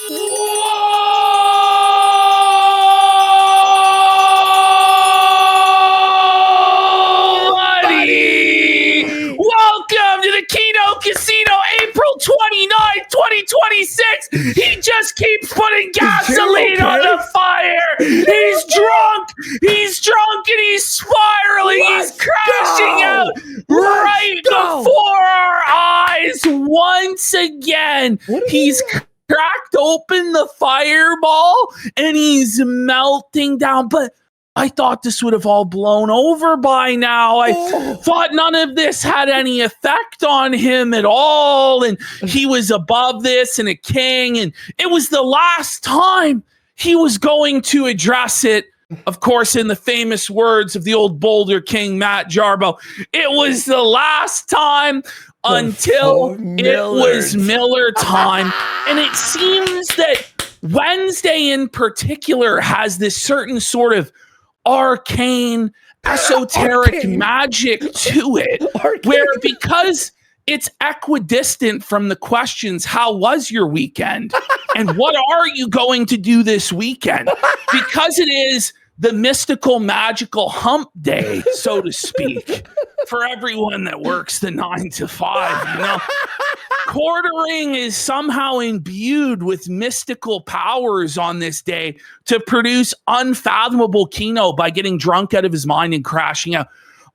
Welcome to the Kino Casino, April 29th, 2026. He just keeps putting gasoline on the fire. He's drunk. He's drunk and he's spiraling. He's crashing out right before our eyes once again. He's cracked open the fireball and he's melting down. But I thought this would have all blown over by now. I thought none of this had any effect on him at all. And he was above this and a king. And it was the last time he was going to address it. Of course, in the famous words of the old Boulder King, Matt Jarbo, it was the last time until it was Miller time. And it seems that Wednesday in particular has this certain sort of arcane, esoteric magic to it, where because it's equidistant from the questions, how was your weekend? And what are you going to do this weekend? Because it is the mystical, magical hump day, so to speak, for everyone that works the 9 to 5, you know. Quartering is somehow imbued with mystical powers on this day to produce unfathomable Kino by getting drunk out of his mind and crashing out.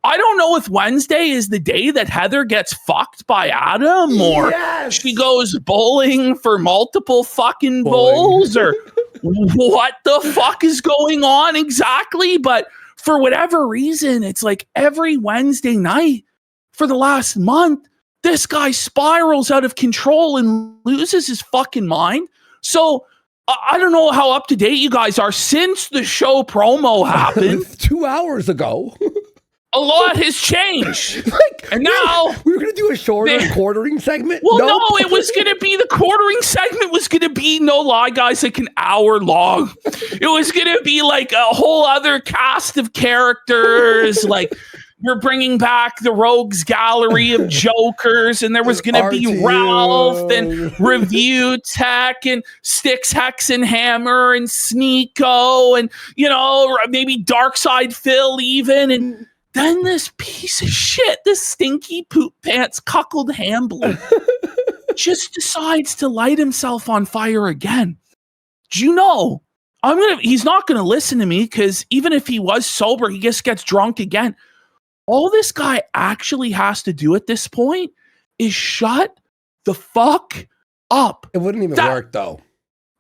I don't know if Wednesday is the day that Heather gets fucked by Adam or she goes bowling for multiple fucking bowls or what the fuck is going on exactly. But for whatever reason, it's like every Wednesday night for the last month, this guy spirals out of control and loses his fucking mind. So I don't know how up to date you guys are since the show promo happened 2 hours ago. A lot has changed. And now we were going to do a shorter quartering segment. Well, no, it was going to be the quartering segment was going to be, no lie, guys, like an hour long. It was going to be like a whole other cast of characters. Like we're bringing back the Rogues Gallery of Jokers, and there was going to be Ralph and Review Tech and Styx, Hex and Hammer and Sneeko and, you know, maybe Darkside Phil even. And then this piece of shit, this stinky poop pants cuckold Hambler just decides to light himself on fire again. Do you know, he's not going to listen to me because even if he was sober, he just gets drunk again. All this guy actually has to do at this point is shut the fuck up. It wouldn't even work though.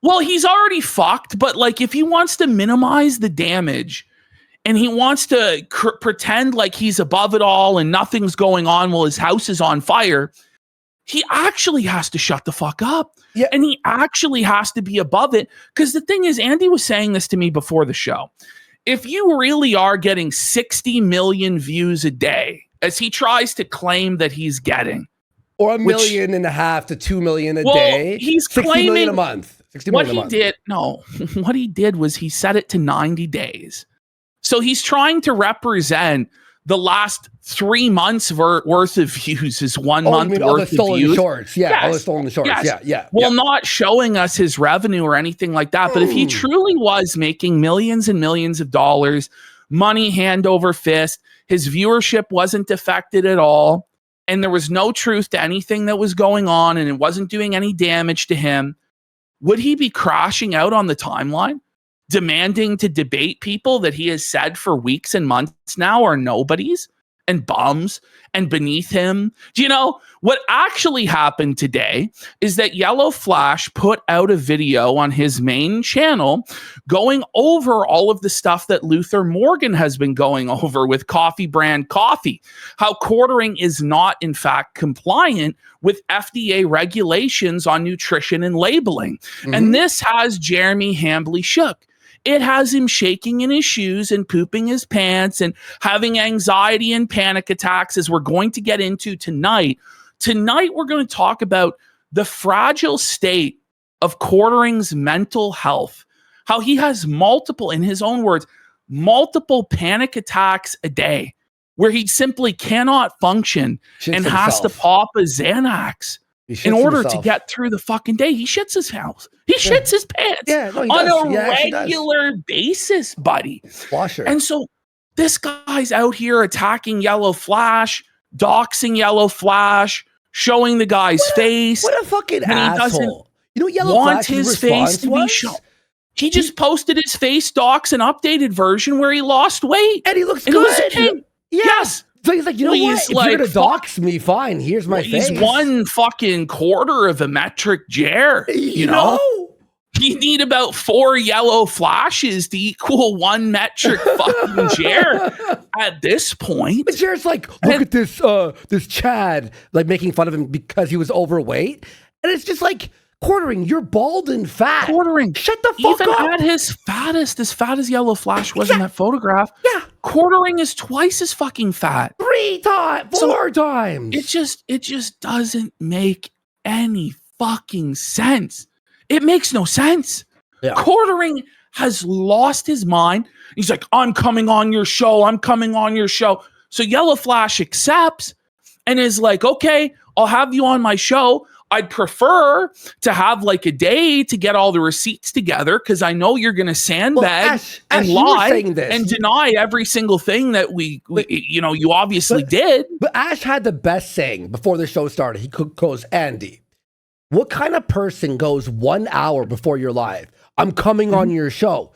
Well, he's already fucked, but like if he wants to minimize the damage and he wants to pretend like he's above it all and nothing's going on while his house is on fire, he actually has to shut the fuck up. Yeah. And he actually has to be above it. Because the thing is, Andy was saying this to me before the show. If you really are getting 60 million views a day, as he tries to claim that he's getting, or 1.5 million to 2 million a day, he's 60 claiming million a month. 60 million a month. What he did was he set it to 90 days. So he's trying to represent the last 3 months worth of views is 1 month worth of views. Shorts. Yeah, all the stolen shorts. Yes. Yeah. Well, not showing us his revenue or anything like that. But if he truly was making millions and millions of dollars, money hand over fist, his viewership wasn't affected at all, and there was no truth to anything that was going on, and it wasn't doing any damage to him, would he be crashing out on the timeline? Demanding to debate people that he has said for weeks and months now are nobodies and bums and beneath him. Do you know what actually happened today is that Yellow Flash put out a video on his main channel going over all of the stuff that Luther Morgan has been going over with Coffee Brand Coffee, how quartering is not in fact compliant with FDA regulations on nutrition and labeling. And this has Jeremy Hambley shook. It has him shaking in his shoes and pooping his pants and having anxiety and panic attacks, as we're going to get into tonight. Tonight, we're going to talk about the fragile state of Quartering's mental health, how he has multiple, in his own words, multiple panic attacks a day where he simply cannot function and has to pop a Xanax in order to get through the fucking day. He shits his house. He shits his pants on a regular basis, buddy. Washer. And so this guy's out here attacking Yellow Flash, doxing Yellow Flash, showing the guy's face. What a fucking asshole. You know what Yellow want Flash's his face to be shown. He just posted his face docs, an updated version where he lost weight. And he looks good. Okay. Yes. So he's like, you know what? If you're going to dox me, fine. Here's my face. He's 1 fucking quarter of a metric jar. You know? You need about 4 Yellow Flashes to equal 1 metric fucking jar at this point. But Jared's like, look at this Chad, like making fun of him because he was overweight. And it's just like, Quartering, you're bald and fat. Quartering. Shut the fuck up. Even at his fattest, as fat as Yellow Flash was in that photograph, Quartering is twice as fucking fat. 3 times, 4 times. It just doesn't make any fucking sense. It makes no sense. Yeah. Quartering has lost his mind. He's like, I'm coming on your show. I'm coming on your show. So Yellow Flash accepts and is like, okay, I'll have you on my show. I'd prefer to have like a day to get all the receipts together because I know you're going to sandbag and lie and deny every single thing that you obviously did. But Ash had the best saying before the show started. He goes, Andy, what kind of person goes 1 hour before you're live? I'm coming on your show.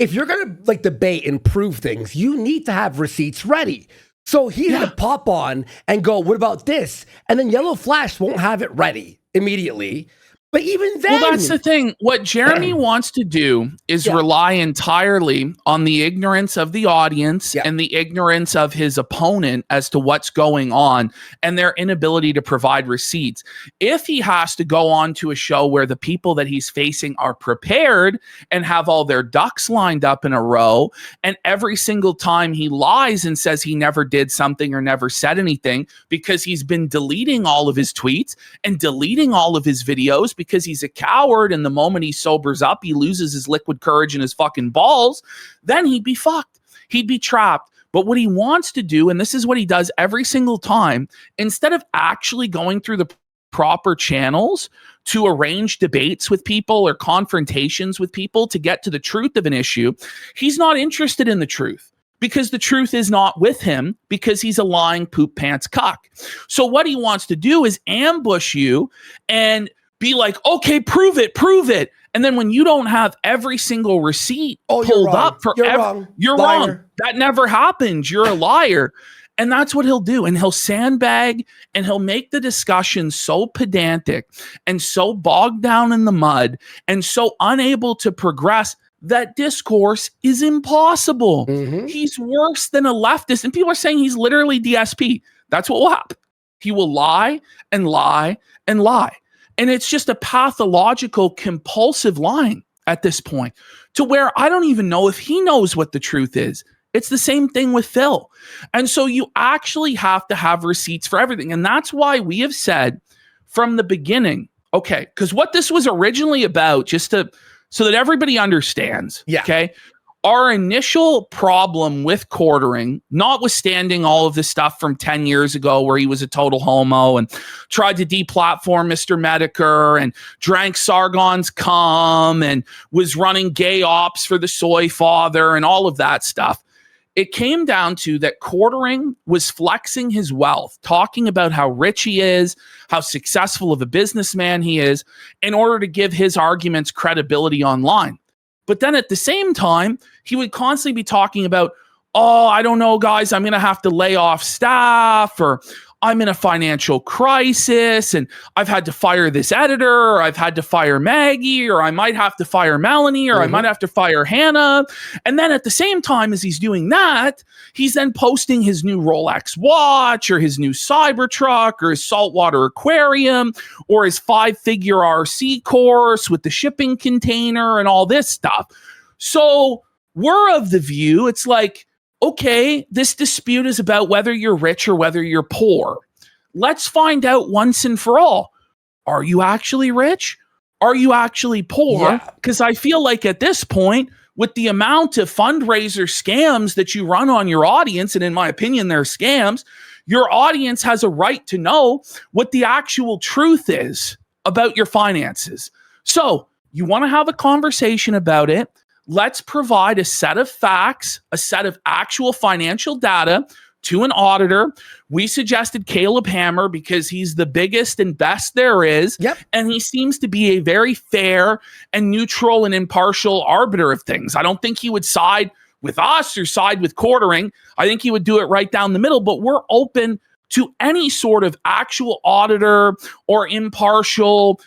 If you're going to like debate and prove things, you need to have receipts ready. So he's going to pop on and go, what about this? And then Yellow Flash won't have it ready immediately. But even then... Well, that's the thing. What Jeremy wants to do is rely entirely on the ignorance of the audience and the ignorance of his opponent as to what's going on and their inability to provide receipts. If he has to go on to a show where the people that he's facing are prepared and have all their ducks lined up in a row, and every single time he lies and says he never did something or never said anything because he's been deleting all of his tweets and deleting all of his videos because he's a coward, and the moment he sobers up, he loses his liquid courage and his fucking balls, then he'd be fucked. He'd be trapped. But what he wants to do, and this is what he does every single time, instead of actually going through the proper channels to arrange debates with people or confrontations with people to get to the truth of an issue, he's not interested in the truth. Because the truth is not with him because he's a lying poop pants cuck. So what he wants to do is ambush you and be like, okay, prove it. And then when you don't have every single receipt pulled up for you're wrong. That never happened. You're a liar. And that's what he'll do. And he'll sandbag and he'll make the discussion so pedantic and so bogged down in the mud and so unable to progress that discourse is impossible. He's worse than a leftist. And people are saying he's literally DSP. That's what will happen. He will lie and lie and lie. And it's just a pathological, compulsive lying at this point to where I don't even know if he knows what the truth is. It's the same thing with Phil. And so you actually have to have receipts for everything. And that's why we have said from the beginning, okay, because what this was originally about, so that everybody understands, okay? Our initial problem with Quartering, notwithstanding all of the stuff from 10 years ago where he was a total homo and tried to deplatform Mr. Medicare and drank Sargon's cum and was running gay ops for the soy father and all of that stuff, it came down to that Quartering was flexing his wealth, talking about how rich he is, how successful of a businessman he is, in order to give his arguments credibility online. But then at the same time, he would constantly be talking about, oh, I don't know, guys, I'm going to have to lay off staff, or I'm in a financial crisis and I've had to fire this editor, or I've had to fire Maggie, or I might have to fire Melanie, or I might have to fire Hannah. And then at the same time as he's doing that, he's then posting his new Rolex watch or his new Cybertruck or his saltwater aquarium or his 5-figure RC course with the shipping container and all this stuff. So we're of the view, it's like, okay, this dispute is about whether you're rich or whether you're poor. Let's find out once and for all. Are you actually rich? Are you actually poor? Because I feel like at this point, with the amount of fundraiser scams that you run on your audience, and in my opinion, they're scams, Your audience has a right to know what the actual truth is about your finances. So you want to have a conversation about it. Let's provide a set of facts, a set of actual financial data to an auditor. We suggested Caleb Hammer because he's the biggest and best there is. Yep. And he seems to be a very fair and neutral and impartial arbiter of things. I don't think he would side with us or side with quartering. I think he would do it right down the middle, but we're open to any sort of actual auditor or impartial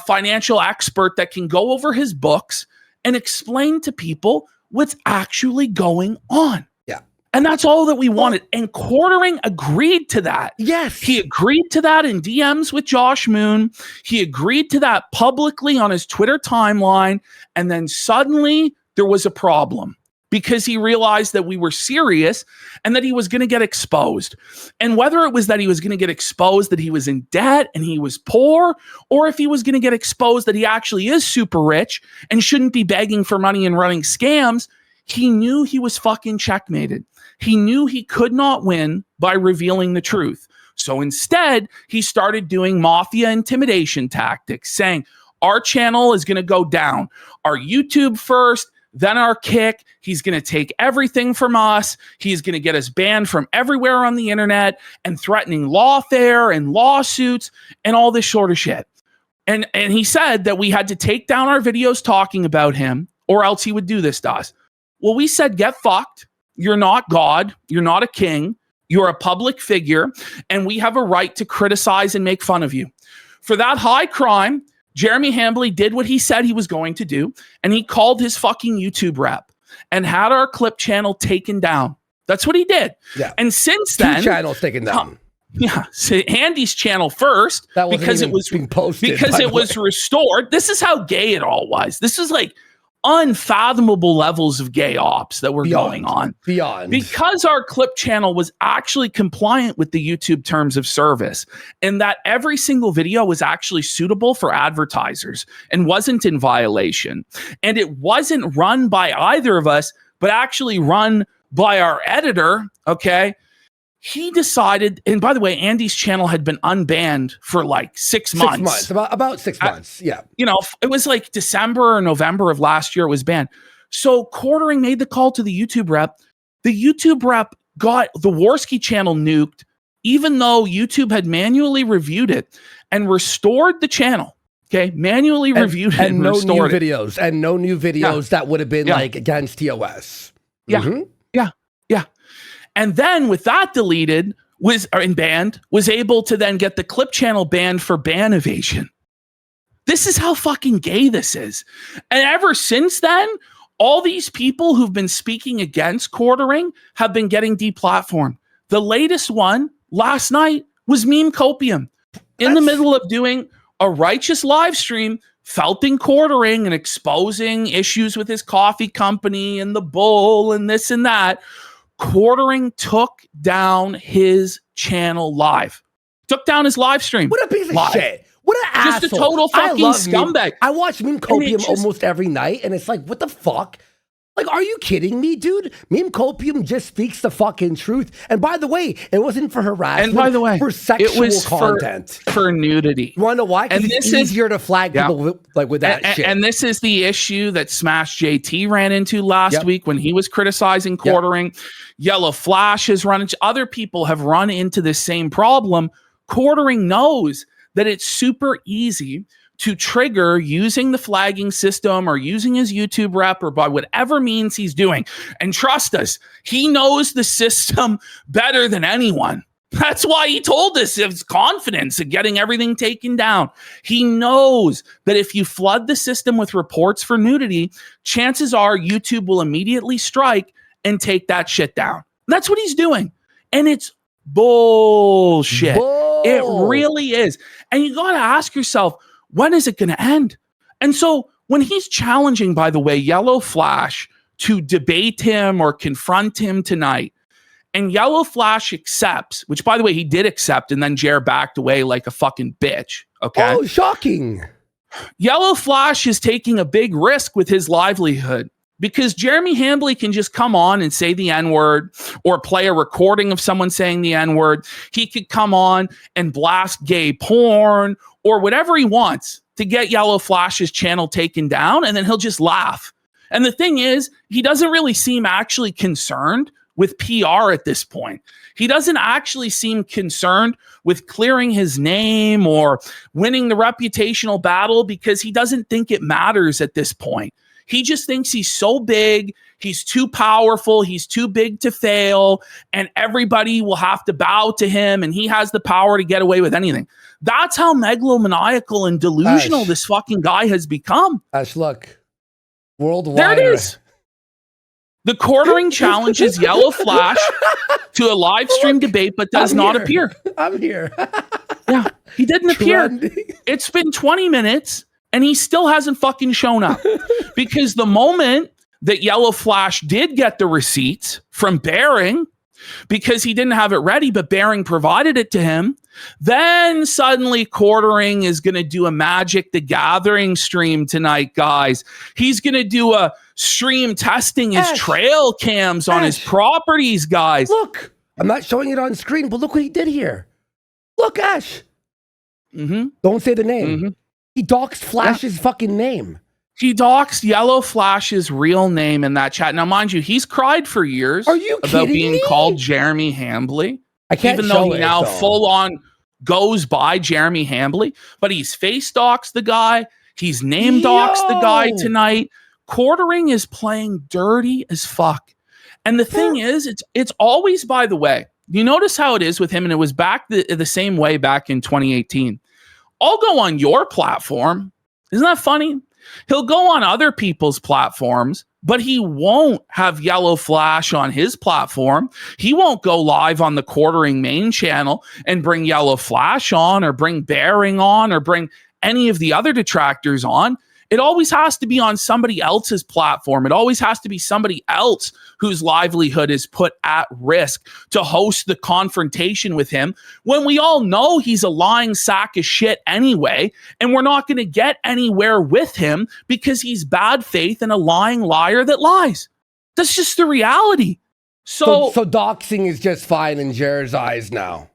financial expert that can go over his books and explain to people what's actually going on. Yeah. And that's all that we wanted. And Quartering agreed to that. Yes. He agreed to that in DMs with Josh Moon. He agreed to that publicly on his Twitter timeline. And then suddenly there was a problem because he realized that we were serious and that he was going to get exposed. And whether it was that he was going to get exposed that he was in debt and he was poor, or if he was going to get exposed that he actually is super rich and shouldn't be begging for money and running scams, he knew he was fucking checkmated. He knew he could not win by revealing the truth. So instead, he started doing mafia intimidation tactics, saying, our channel is going to go down. Our YouTube first, then our Kick. He's going to take everything from us. He's going to get us banned from everywhere on the internet and threatening lawfare and lawsuits and all this sort of shit. And he said that we had to take down our videos talking about him or else he would do this to us. Well, we said, get fucked. You're not God. You're not a king. You're a public figure. And we have a right to criticize and make fun of you. For that high crime, Jeremy Hambley did what he said he was going to do, and he called his fucking YouTube rep and had our clip channel taken down. That's what he did. Yeah. And since then, 2 channels taken down. Yeah, so Andy's channel first because it was being posted, because it was restored. This is how gay it all was. This is like unfathomable levels of gay ops that were going on. Because our clip channel was actually compliant with the YouTube terms of service and that every single video was actually suitable for advertisers and wasn't in violation. And it wasn't run by either of us, but actually run by our editor, okay? He decided, and by the way, Andy's channel had been unbanned for like 6 months. 6 months, about 6 months, yeah. You know, it was like December or November of last year it was banned. So Quartering made the call to the YouTube rep. The YouTube rep got the Warski channel nuked, even though YouTube had manually reviewed it and restored the channel. Okay, manually reviewed it and no restored new videos, and no new videos that would have been like against TOS. Yeah, yeah. And then with that deleted and banned, was able to then get the clip channel banned for ban evasion. This is how fucking gay this is. And ever since then, all these people who've been speaking against Quartering have been getting deplatformed. The latest one last night was Meme Copium in the middle of doing a righteous live stream, felting Quartering and exposing issues with his coffee company and the bull and this and that. Quartering took down his channel live. Took down his live stream. What a piece of shit. What an asshole. Just a total fucking scumbag. I watch Meme Copium almost every night, and it's like, what the fuck? Like, are you kidding me, dude? Meme Copium just speaks the fucking truth. And by the way, it wasn't for harassment. And by the way, for sexual it was content. For nudity. You want to know why? Because it's easier to flag people with that shit. And this is the issue that Smash JT ran into last week when he was criticizing Quartering. Yellow Flash has run into, other people have run into this same problem. Quartering knows that it's super easy to trigger using the flagging system or using his YouTube rep or by whatever means he's doing. And trust us, he knows the system better than anyone. That's why he told us his confidence in getting everything taken down. He knows that if you flood the system with reports for nudity, chances are YouTube will immediately strike and take that shit down. That's what he's doing. And it's bullshit. It really is. And you got to ask yourself, when is it going to end? And so when he's challenging, by the way, Yellow Flash to debate him or confront him tonight, and Yellow Flash accepts, which by the way, he did accept, and then Jer backed away like a fucking bitch. Okay. Oh, shocking. Yellow Flash is taking a big risk with his livelihood because Jeremy Hambley can just come on and say the N-word or play a recording of someone saying the N-word. He could come on and blast gay porn or whatever he wants to get Yellow Flash's channel taken down, and then he'll just laugh. And the thing is, he doesn't really seem actually concerned with PR at this point. He doesn't actually seem concerned with clearing his name or winning the reputational battle because he doesn't think it matters at this point. He just thinks he's so big, he's too powerful, he's too big to fail, and everybody will have to bow to him, and he has the power to get away with anything. That's how megalomaniacal and delusional this fucking guy has become. Ash, look. Worldwide. There it is. The quartering challenges Yellow Flash to a live stream debate, but does not appear. I'm here. Yeah, he didn't appear. It's been 20 minutes, and he still hasn't fucking shown up. Because the moment that Yellow Flash did get the receipts from Bering, because he didn't have it ready, but Bering provided it to him, then suddenly Quartering is going to do a Magic the Gathering stream tonight, guys. He's going to do a stream testing his trail cams on his properties, guys. Look, I'm not showing it on screen, but look what he did here. Look, Ash. Don't say the name. He doxed Flash's fucking name. He doxed Yellow Flash's real name in that chat. Now, mind you, he's cried for years about being called Jeremy Hambley. I can't even though he now full on goes by Jeremy Hambley, but he's face doxed the guy. He's name doxed the guy tonight. Quartering is playing dirty as fuck. And the thing is, it's always, by the way, you notice how it is with him, and it was back the same way back in 2018. I'll go on your platform. Isn't that funny? He'll go on other people's platforms, but he won't have Yellow Flash on his platform. He won't go live on the Quartering main channel and bring Yellow Flash on or bring Bering on or bring any of the other detractors on. It always has to be on somebody else's platform. It always has to be somebody else whose livelihood is put at risk to host the confrontation with him, when we all know he's a lying sack of shit anyway, and we're not going to get anywhere with him because he's bad faith and a lying liar that lies. That's just the reality. So doxing is just fine in Jared's eyes now.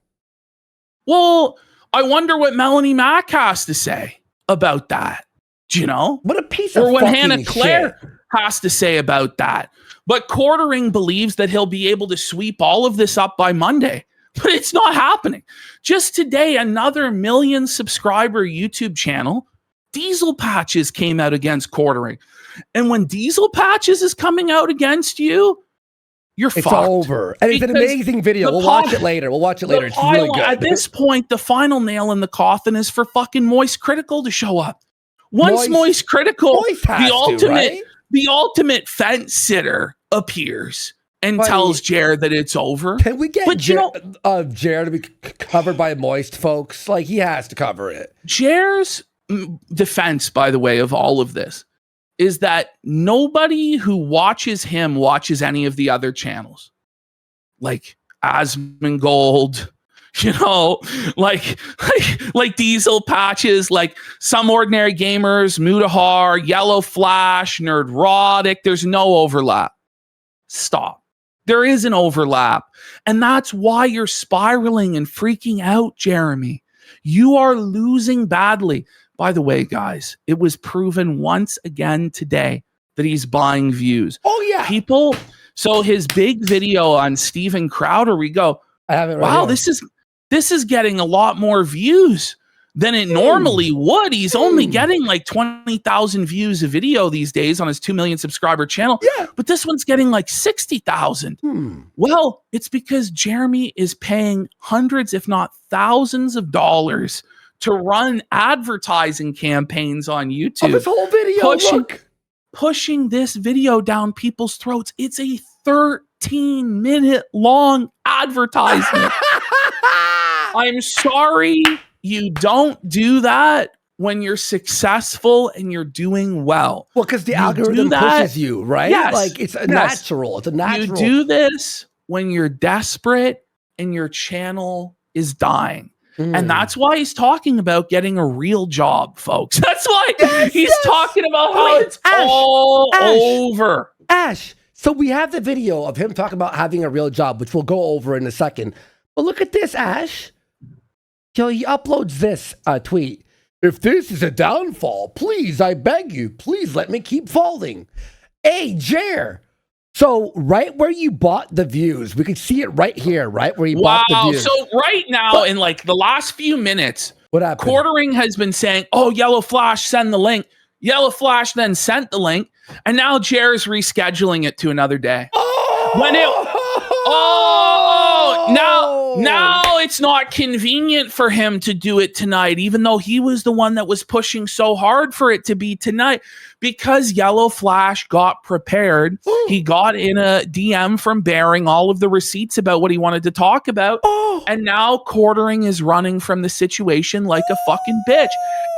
Well, I wonder what Melanie Mack has to say about that. Do you know? What a piece of fucking shit. Or what Hannah shit. Claire has to say about that. But Quartering believes that he'll be able to sweep all of this up by Monday. But it's not happening. Just today, another 1 million subscriber YouTube channel, Diesel Patches, came out against Quartering. And when Diesel Patches is coming out against you, you're fucked. It's over. And it's an amazing video. We'll watch it later. It's really good. At this point, the final nail in the coffin is for fucking Moist Critical to show up. Once Moist Critical, the ultimate fence sitter appears and tells Jared that it's over. Can we get Jared to be covered by Moist, folks? Like, he has to cover it. Jared's defense, by the way, of all of this is that nobody who watches him watches any of the other channels. Like Asmongold, you know, like Diesel Patches, like Some Ordinary Gamers, Mutahar, Yellow Flash, Nerdrotic. There's no overlap. Stop. There is an overlap. And that's why you're spiraling and freaking out, Jeremy. You are losing badly. By the way, guys, it was proven once again today that he's buying views. Oh, yeah. People. So his big video on Steven Crowder, we go, I have it right wow, here. this is getting a lot more views than it normally would. He's only getting like 20,000 views a video these days on his 2 million subscriber channel. Yeah. But this one's getting like 60,000. Well, it's because Jeremy is paying hundreds, if not thousands of dollars to run advertising campaigns on YouTube. This whole video, pushing this video down people's throats. It's a 13-minute long advertisement. I'm sorry you don't do that when you're successful and you're doing well. Well, because the algorithm pushes you, right? Yes. Like, it's natural. It's a natural. You do this when you're desperate and your channel is dying. And that's why he's talking about getting a real job, folks. That's why he's talking about how it's all over. Ash, so we have the video of him talking about having a real job, which we'll go over in a second. But look at this, Ash. Yo, he uploads this tweet. If this is a downfall, please, I beg you, please let me keep falling. Hey, Jer. So right where you bought the views, we can see it right here, right where you bought the views. So right now, in like the last few minutes, what happened? Quartering has been saying, "Oh, Yellow Flash, send the link." Yellow Flash then sent the link, and now Jer is rescheduling it to another day. Now it's not convenient for him to do it tonight, even though he was the one that was pushing so hard for it to be tonight, because Yellow Flash got prepared. He got in a DM from Bearing all of the receipts about what he wanted to talk about, and now Quartering is running from the situation like a fucking bitch.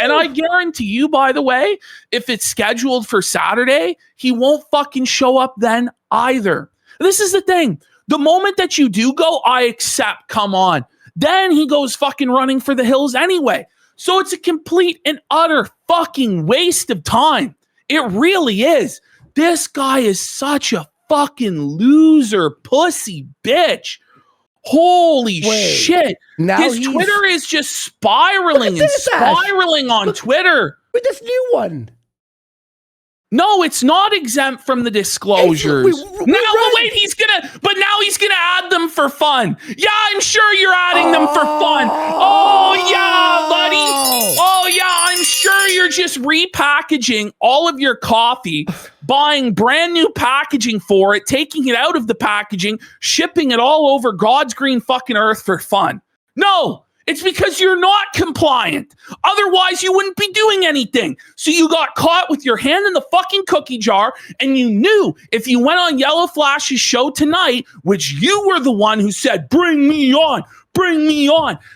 And I guarantee you, by the way, if it's scheduled for Saturday, he won't fucking show up then either. This is the thing. The moment that you do go, I accept, come on. Then he goes fucking running for the hills anyway. So it's a complete and utter fucking waste of time. It really is. This guy is such a fucking loser, pussy bitch. Holy shit. Now his Twitter is just spiraling and spiraling on Twitter. With this new one. No, it's not exempt from the disclosures. But now he's gonna add them for fun. Yeah, I'm sure you're adding them for fun. Oh yeah, buddy. Oh yeah, I'm sure you're just repackaging all of your coffee, buying brand new packaging for it, taking it out of the packaging, shipping it all over God's green fucking earth for fun. No. It's because you're not compliant. Otherwise, you wouldn't be doing anything. So you got caught with your hand in the fucking cookie jar, and you knew if you went on Yellow Flash's show tonight, which you were the one who said, bring me on,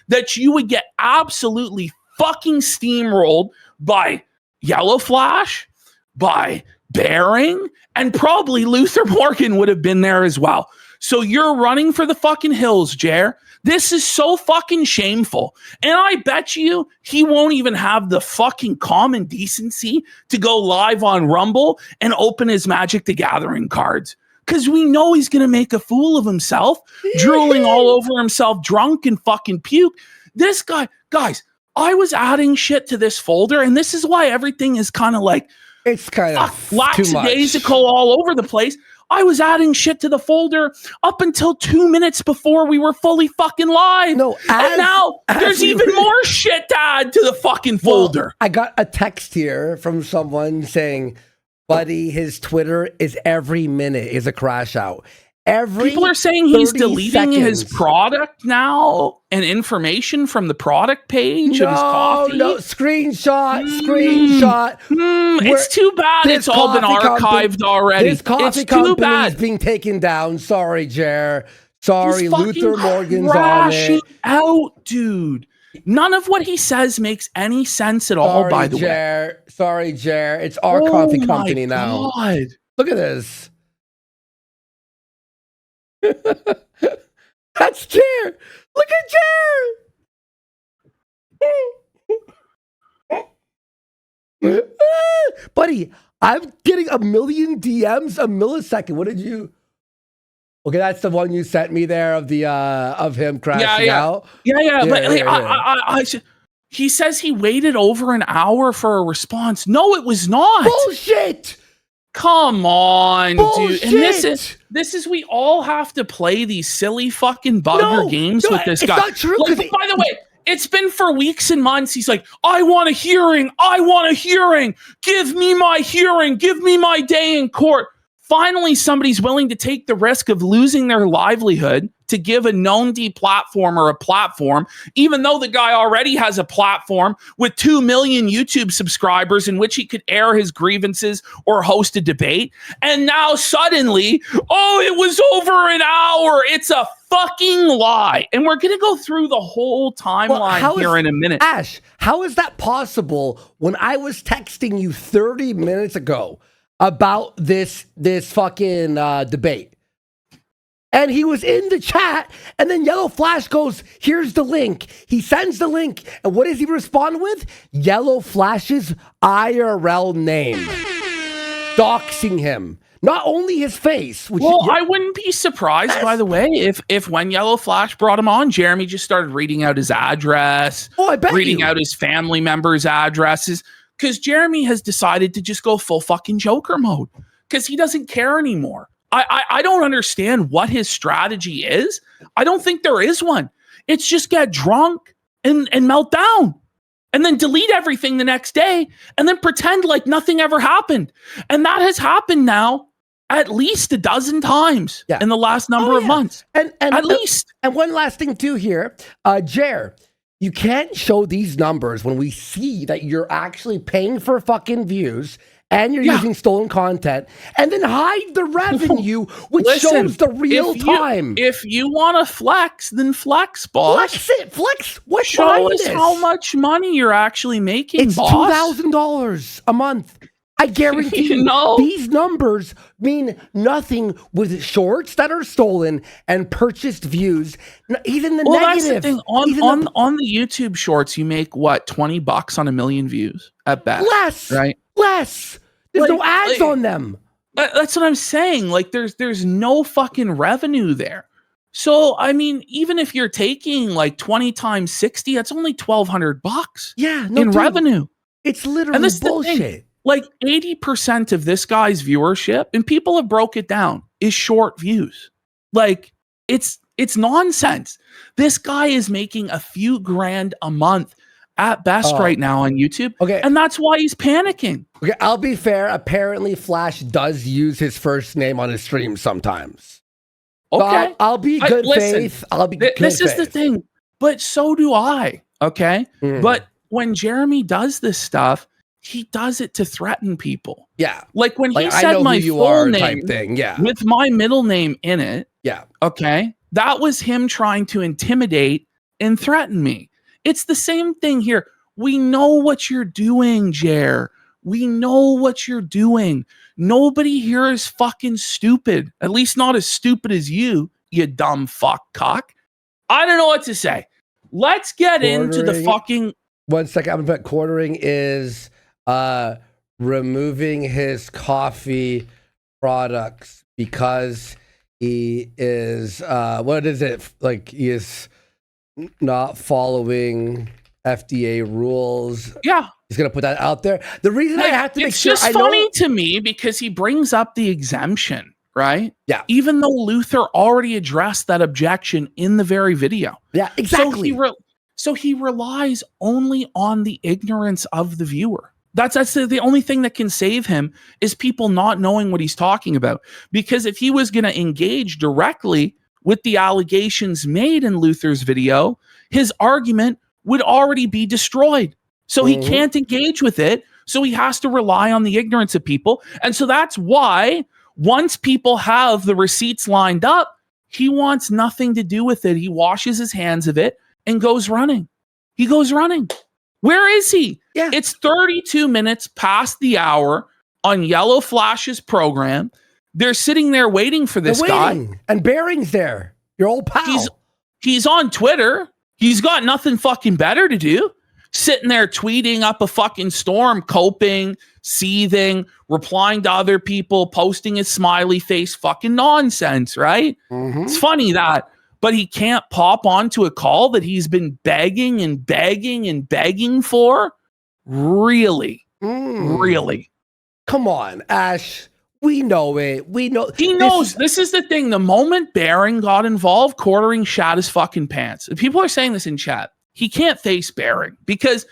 that you would get absolutely fucking steamrolled by Yellow Flash, by Bearing, and probably Luther Morgan would have been there as well. So you're running for the fucking hills, Jer. This is so fucking shameful. And I bet you he won't even have the fucking common decency to go live on Rumble and open his Magic the Gathering cards. Because we know he's going to make a fool of himself, drooling all over himself, drunk and fucking puke. This guy, guys, I was adding shit to this folder, and this is why everything is kind of like, it's kind of lackadaisical all over the place. I was adding shit to the folder up until 2 minutes before we were fully fucking live. And now there's even more shit to add to the fucking folder. I got a text here from someone saying, buddy, his Twitter is every minute is a crash out. People are saying he's deleting his product now and information from the product page of his coffee. No, screenshot. It's too bad it's all been archived already. This coffee company is being taken down. Sorry, Jer. Sorry, Luther Morgan's on it. Out, dude. None of what he says makes any sense at all, by the way. Sorry, Jer. It's our coffee company now. God. Look at this. That's Jer. Look at Jer. Buddy, I'm getting a million DMs a millisecond. What did you? Okay, that's the one you sent me there of the of him crashing out. But he says he waited over an hour for a response. No, it was not. Bullshit. Come on, Bullshit. Dude. And this is we all have to play these silly fucking bugger games with this guy. Not true. By the way, it's been for weeks and months. He's like, I want a hearing. Give me my hearing. Give me my day in court. Finally, somebody's willing to take the risk of losing their livelihood to give a known deplatformer a platform, even though the guy already has a platform with 2 million YouTube subscribers in which he could air his grievances or host a debate. And now suddenly, it was over an hour. It's a fucking lie. And we're going to go through the whole timeline here in a minute. Ash, how is that possible when I was texting you 30 minutes ago about this fucking debate? And he was in the chat, and then Yellow Flash goes, here's the link. He sends the link, and what does he respond with? Yellow Flash's IRL name. doxing him. Not only his face, which I wouldn't be surprised, by the way, if when Yellow Flash brought him on, Jeremy just started reading out his address, I bet reading out his family members' addresses, because Jeremy has decided to just go full fucking Joker mode because he doesn't care anymore. I don't understand what his strategy is. I don't think there is one. It's just get drunk and melt down and then delete everything the next day and then pretend like nothing ever happened. And that has happened now at least a dozen times in the last number of months. And at least. And one last thing too here, Jer, you can't show these numbers when we see that you're actually paying for fucking views and you're using stolen content, and then hide the revenue, which shows the real time. If you want to flex, then flex, boss. Flex it. Flex. What show us how much money you're actually making, it's boss. $2,000 a month. I guarantee you, these numbers mean nothing with shorts that are stolen and purchased views. Even the negative. That's the thing. On the YouTube shorts, you make what, $20 on 1 million views at best? Less, right? Less. There's no ads on them. That's what I'm saying. Like, there's no fucking revenue there. So, I mean, even if you're taking like 20 times 60, that's only $1,200. Yeah, in revenue. It's literally bullshit. Like 80% of this guy's viewership, and people have broke it down, is short views. Like, it's nonsense. This guy is making a few grand a month at best right now on YouTube. Okay. And that's why he's panicking. Okay, I'll be fair. Apparently, Flash does use his first name on his stream sometimes. Okay. So I'll be good faith. I'll be good faith. This is the thing. But so do I. Okay. But when Jeremy does this stuff, he does it to threaten people. Yeah. Like when he said my full name type thing. Yeah. with my middle name in it. Yeah. Okay. That was him trying to intimidate and threaten me. It's the same thing here. We know what you're doing, Jer. We know what you're doing. Nobody here is fucking stupid. At least not as stupid as you dumb fuck cock. I don't know what to say. Let's get into the fucking... 1 second. I'm going to bet quartering is removing his coffee products because he is... what is it? Like, he is not following FDA rules. Yeah. He's going to put that out there. The reason I have to make sure... It's just funny to me because he brings up the exemption, right? Yeah. Even though Luther already addressed that objection in the very video. Yeah, exactly. So he relies only on the ignorance of the viewer. That's the only thing that can save him is people not knowing what he's talking about. Because if he was going to engage directly with the allegations made in Luther's video, his argument would already be destroyed. So he can't engage with it. So he has to rely on the ignorance of people. And so that's why once people have the receipts lined up, he wants nothing to do with it. He washes his hands of it and goes running. He goes running. Where is he? Yeah. It's 32 minutes past the hour on Yellow Flash's program. They're sitting there waiting for this guy. And Barring's there. Your old pal. He's on Twitter. He's got nothing fucking better to do. Sitting there tweeting up a fucking storm, coping, seething, replying to other people, posting his smiley face, fucking nonsense, right? It's funny that. But he can't pop onto a call that he's been begging and begging and begging for? Really? Really? Come on, Ash. We know it. We know. He knows. This is the thing. The moment Baring got involved, quartering shat his fucking pants. People are saying this in chat. He can't face Baring because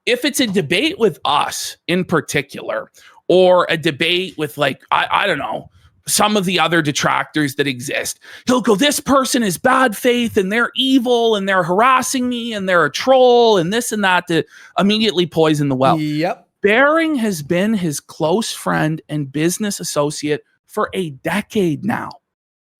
if it's a debate with us in particular, or a debate with like, I don't know, some of the other detractors that exist, he'll go, this person is bad faith and they're evil and they're harassing me and they're a troll and this and that to immediately poison the well. Yep. Baring has been his close friend and business associate for a decade now.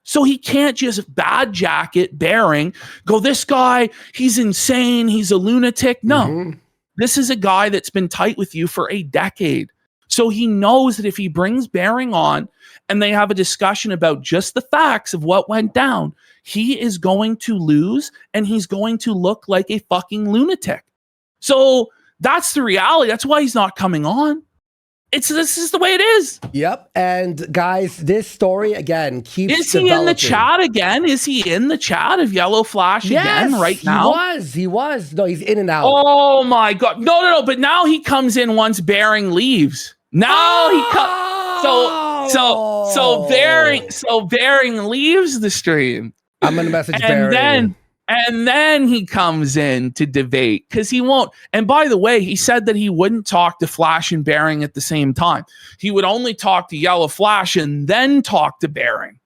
So he can't just bad jacket Baring, go, this guy, he's insane, he's a lunatic. No, this is a guy that's been tight with you for a decade. So he knows that if he brings Baring on and they have a discussion about just the facts of what went down, he is going to lose and he's going to look like a fucking lunatic. So that's the reality. That's why he's not coming on. this is the way it is. Yep. And guys, this story again keeps Is he developing. in the chat again? Is he in the chat of Yellow Flash again right now? He was. No, he's in and out. Oh my God. No. But now he comes in once Bearing leaves. Now he comes. So Bearing leaves the stream. I'm going to message Bearing. And then he comes in to debate because he won't. And by the way, he said that he wouldn't talk to Flash and Bearing at the same time. He would only talk to Yellow Flash and then talk to Bearing.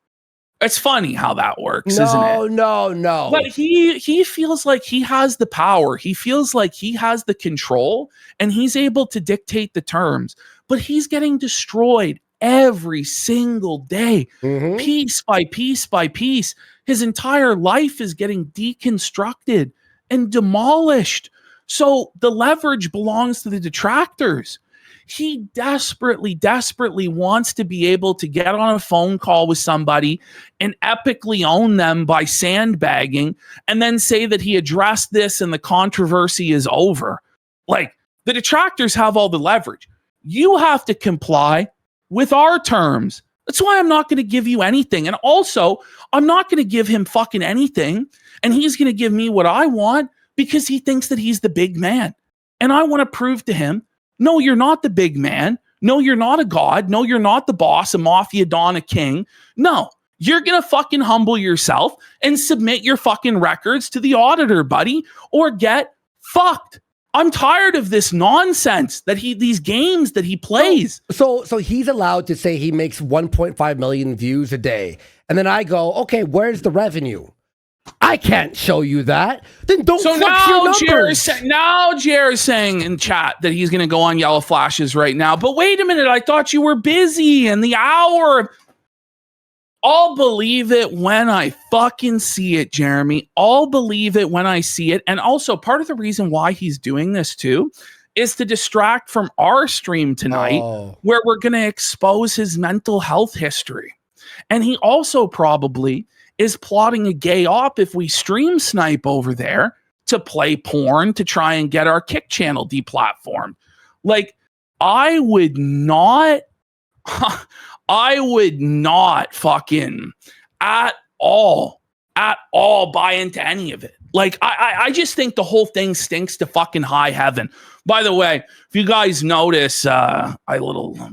It's funny how that works, isn't it? No. But he feels like he has the power. He feels like he has the control and he's able to dictate the terms. But he's getting destroyed every single day, piece by piece by piece. His entire life is getting deconstructed and demolished. So the leverage belongs to the detractors. He desperately wants to be able to get on a phone call with somebody and epically own them by sandbagging and then say that he addressed this and the controversy is over. Like, the detractors have all the leverage. You have to comply with our terms. That's why I'm not going to give you anything. And also, I'm not going to give him fucking anything. And he's going to give me what I want because he thinks that he's the big man. And I want to prove to him, no, you're not the big man. No, you're not a god. No, you're not the boss, a mafia don, a king. No, you're going to fucking humble yourself and submit your fucking records to the auditor, buddy, or get fucked. I'm tired of this nonsense that these games that he plays. So he's allowed to say he makes 1.5 million views a day. And then I go, okay, where's the revenue? I can't show you that. Then don't flex your numbers. Now Jer's saying in chat that he's going to go on Yellow Flashes right now. But wait a minute, I thought you were busy in the hour. I'll believe it when I fucking see it, Jeremy. I'll believe it when I see it. And also, part of the reason why he's doing this too is to distract from our stream tonight, where we're going to expose his mental health history. And he also probably is plotting a gay op if we stream snipe over there to play porn to try and get our Kick channel deplatformed. Like, I would not fucking at all buy into any of it. Like, I just think the whole thing stinks to fucking high heaven. By the way, if you guys notice, I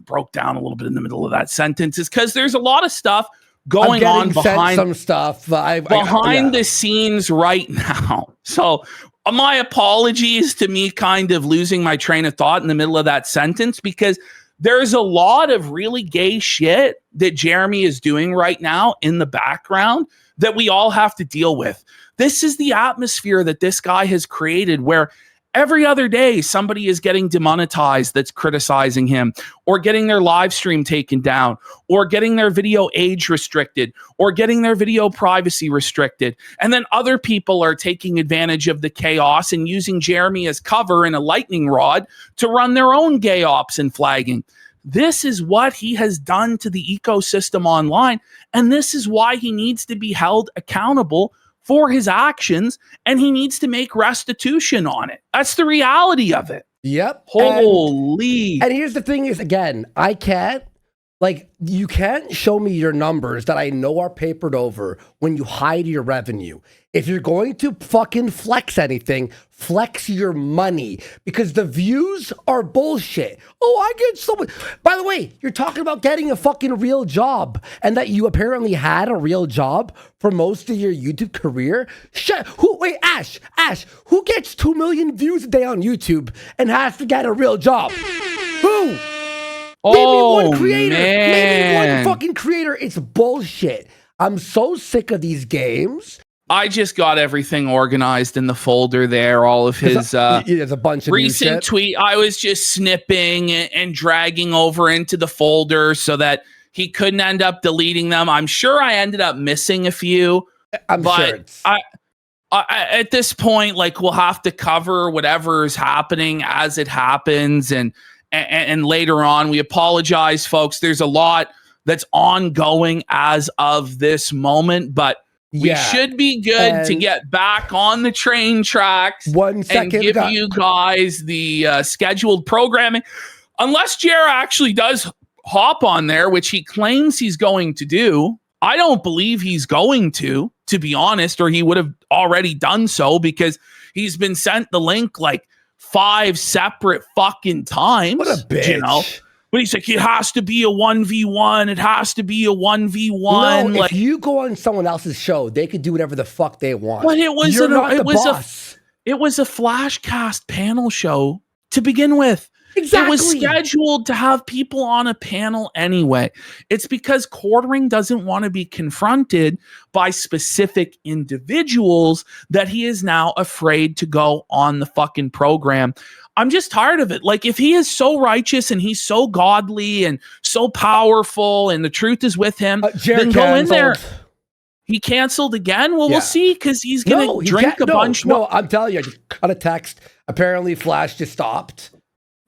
broke down a little bit in the middle of that sentence. It's because there's a lot of stuff going on behind some stuff behind the scenes right now. So my apologies to me kind of losing my train of thought in the middle of that sentence, because there's a lot of really gay shit that Jeremy is doing right now in the background that we all have to deal with. This is the atmosphere that this guy has created, where every other day somebody is getting demonetized that's criticizing him, or getting their live stream taken down, or getting their video age restricted, or getting their video privacy restricted. And then other people are taking advantage of the chaos and using Jeremy as cover and a lightning rod to run their own gay ops and flagging. This is what he has done to the ecosystem online. And this is why he needs to be held accountable for his actions, and he needs to make restitution on it. That's the reality of it. Yep. Holy. And here's the thing is, again, I can't, like, you can't show me your numbers that I know are papered over when you hide your revenue. If you're going to fucking flex anything, flex your money, because the views are bullshit. Oh, I get so much. By the way, you're talking about getting a fucking real job, and that you apparently had a real job for most of your YouTube career. Ash, who gets 2 million views a day on YouTube and has to get a real job? Who? Maybe one creator. Man. Maybe one fucking creator. It's bullshit. I'm so sick of these games. I just got everything organized in the folder there. All of his there's a bunch of recent tweet. I was just snipping and dragging over into the folder so that he couldn't end up deleting them. I'm sure I ended up missing a few. But I at this point, like, we'll have to cover whatever is happening as it happens, and later on. We apologize, folks. There's a lot that's ongoing as of this moment, but we should be good to get back on the train tracks. 1 second. And give you guys the scheduled programming. unless Jer actually does hop on there, which he claims he's going to do, I don't believe he's going to be honest, or he would have already done so because he's been sent the link like 5 separate fucking times. What a bitch. You know? But he's like, it has to be a 1v1. It has to be a 1v1. No, like, if you go on someone else's show, they could do whatever the fuck they want. But it was You're not the boss. It was a Flashcast panel show to begin with. Exactly. It was scheduled to have people on a panel anyway. It's because Quartering doesn't want to be confronted by specific individuals that he is now afraid to go on the fucking program. I'm just tired of it. Like, if he is so righteous and he's so godly and so powerful and the truth is with him, then go in there. He canceled again? Well, we'll see, because he's going to drink a bunch more. No, I'm telling you, I just got a text. Apparently, Flash just stopped.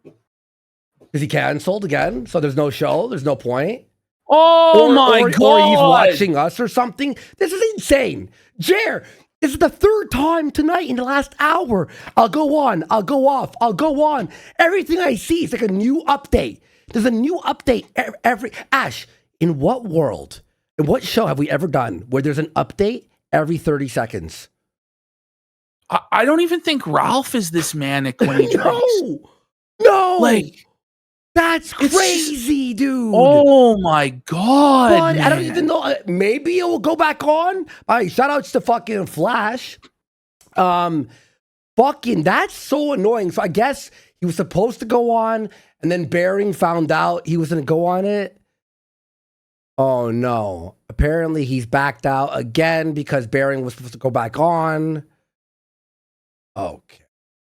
Because he canceled again, so there's no show, there's no point. Oh my God. Or he's watching us or something. This is insane. Jer, this is the 3rd time tonight in the last hour. I'll go on, I'll go off, I'll go on. Everything I see is like a new update. There's a new update every... Ash, in what world, in what show have we ever done where there's an update every 30 seconds? I don't even think Ralph is this manic when he drinks. No! Like... That's crazy, dude. Oh my God. But I don't even know. Maybe it will go back on. All right, shout outs to fucking Flash. Fucking, that's so annoying. So I guess he was supposed to go on, and then Bering found out he was going to go on it. Oh no. Apparently he's backed out again because Bering was supposed to go back on. Okay.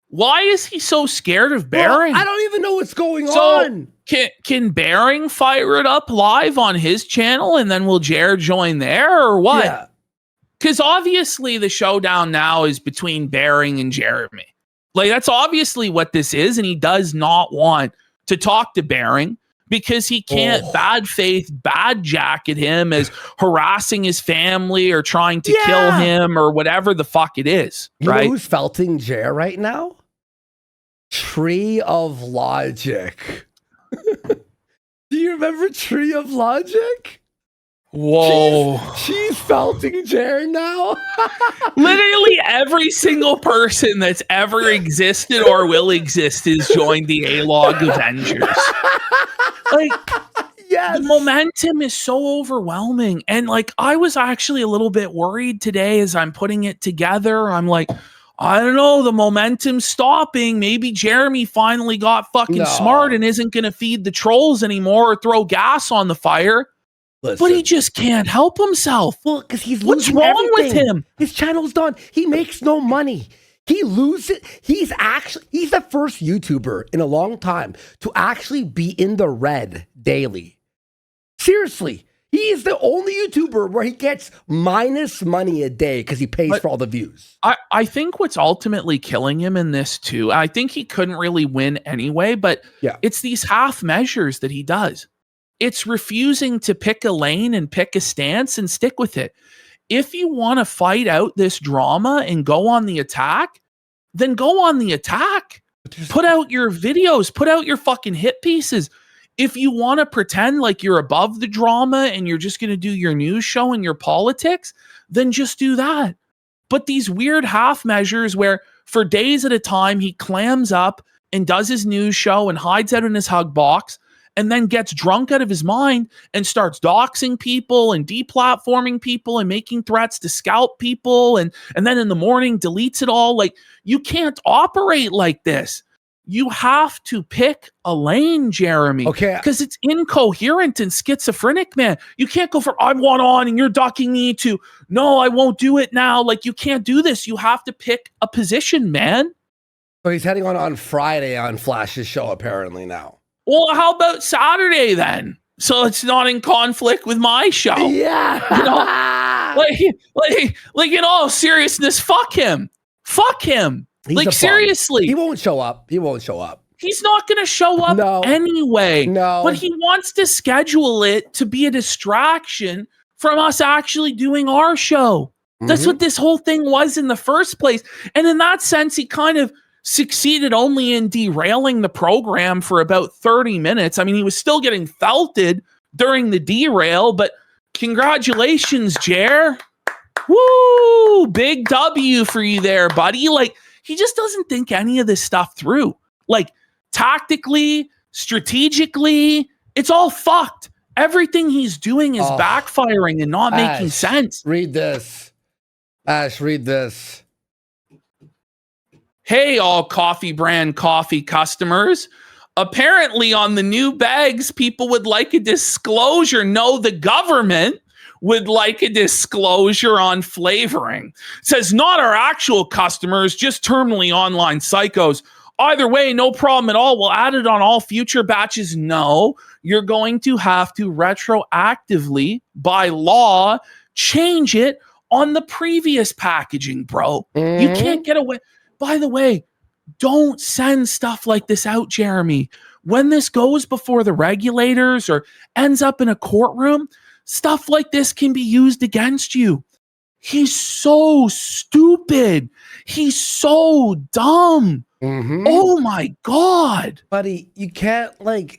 Why is he so scared of Bering? Well, I don't even know what's going on. Can Bering fire it up live on his channel and then will Jared join there or what? Because obviously the showdown now is between Bering and Jeremy. Like, that's obviously what this is, and he does not want to talk to Bering because he can't bad faith, bad jacket him as harassing his family or trying to kill him or whatever the fuck it is. You know who's felting Jer right now? Tree of Logic. Do you remember Tree of Logic? Whoa. She's felting Jer now. Literally every single person that's ever existed or will exist has joined the A-Log Avengers. Like, the momentum is so overwhelming. And like, I was actually a little bit worried today as I'm putting it together. I'm like, I don't know, the momentum's stopping. Maybe Jeremy finally got fucking smart and isn't going to feed the trolls anymore or throw gas on the fire. Listen. But he just can't help himself. Well, because he's What's losing wrong everything. with him? His channel's done. He makes no money. He loses. He's the first YouTuber in a long time to actually be in the red daily. Seriously. He is the only YouTuber where he gets minus money a day because he pays for all the views. I think what's ultimately killing him in this too, I think he couldn't really win anyway, but it's these half measures that he does. It's refusing to pick a lane and pick a stance and stick with it. If you want to fight out this drama and go on the attack, then go on the attack. Put out your videos, put out your fucking hit pieces. If you want to pretend like you're above the drama and you're just going to do your news show and your politics, then just do that. But these weird half measures where for days at a time he clams up and does his news show and hides out in his hug box and then gets drunk out of his mind and starts doxing people and deplatforming people and making threats to scalp people and then in the morning deletes it all. Like, you can't operate like this. You have to pick a lane, Jeremy. Okay. Because it's incoherent and schizophrenic, man. You can't go for, I want on and you're ducking me to, no, I won't do it now. Like, you can't do this. You have to pick a position, man. So he's heading on Friday on Flash's show, apparently now. Well, how about Saturday then? So it's not in conflict with my show. Yeah. You know, like in all seriousness, fuck him. Fuck him. Like, seriously. He won't show up. He won't show up. He's not going to show up anyway. No. But he wants to schedule it to be a distraction from us actually doing our show. That's what this whole thing was in the first place. And in that sense, he kind of succeeded only in derailing the program for about 30 minutes. I mean, he was still getting felted during the derail, but congratulations, Jer. Woo! Big W for you there, buddy. Like, he just doesn't think any of this stuff through. Like, tactically, strategically, it's all fucked. Everything he's doing is backfiring and not making sense. Read this. Ash, read this. Hey, all coffee brand coffee customers. Apparently on the new bags, people would like a disclosure. No, the government would like a disclosure on flavoring. It says not our actual customers, just terminally online psychos. Either way, no problem at all. We'll add it on all future batches. No, you're going to have to retroactively, by law, change it on the previous packaging, bro. Mm-hmm. You can't get away. By the way, don't send stuff like this out, Jeremy. When this goes before the regulators or ends up in a courtroom, stuff like this can be used against you. He's so stupid. He's so dumb. Mm-hmm. Oh my God. Buddy, you can't,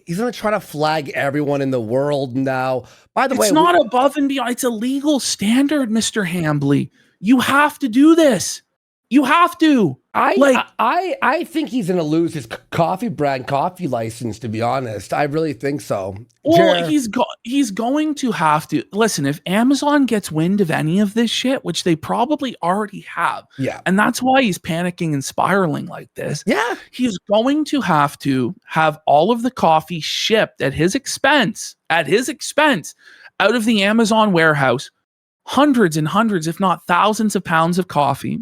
he's going to try to flag everyone in the world now. By the way, it's not above and beyond. It's a legal standard, Mr. Hambly. You have to do this. You have to. I think he's going to lose his coffee brand coffee license, to be honest. I really think so. Well, he's going to have to. Listen, if Amazon gets wind of any of this shit, which they probably already have, and that's why he's panicking and spiraling like this, he's going to have all of the coffee shipped at his expense, out of the Amazon warehouse, hundreds and hundreds, if not thousands of pounds of coffee.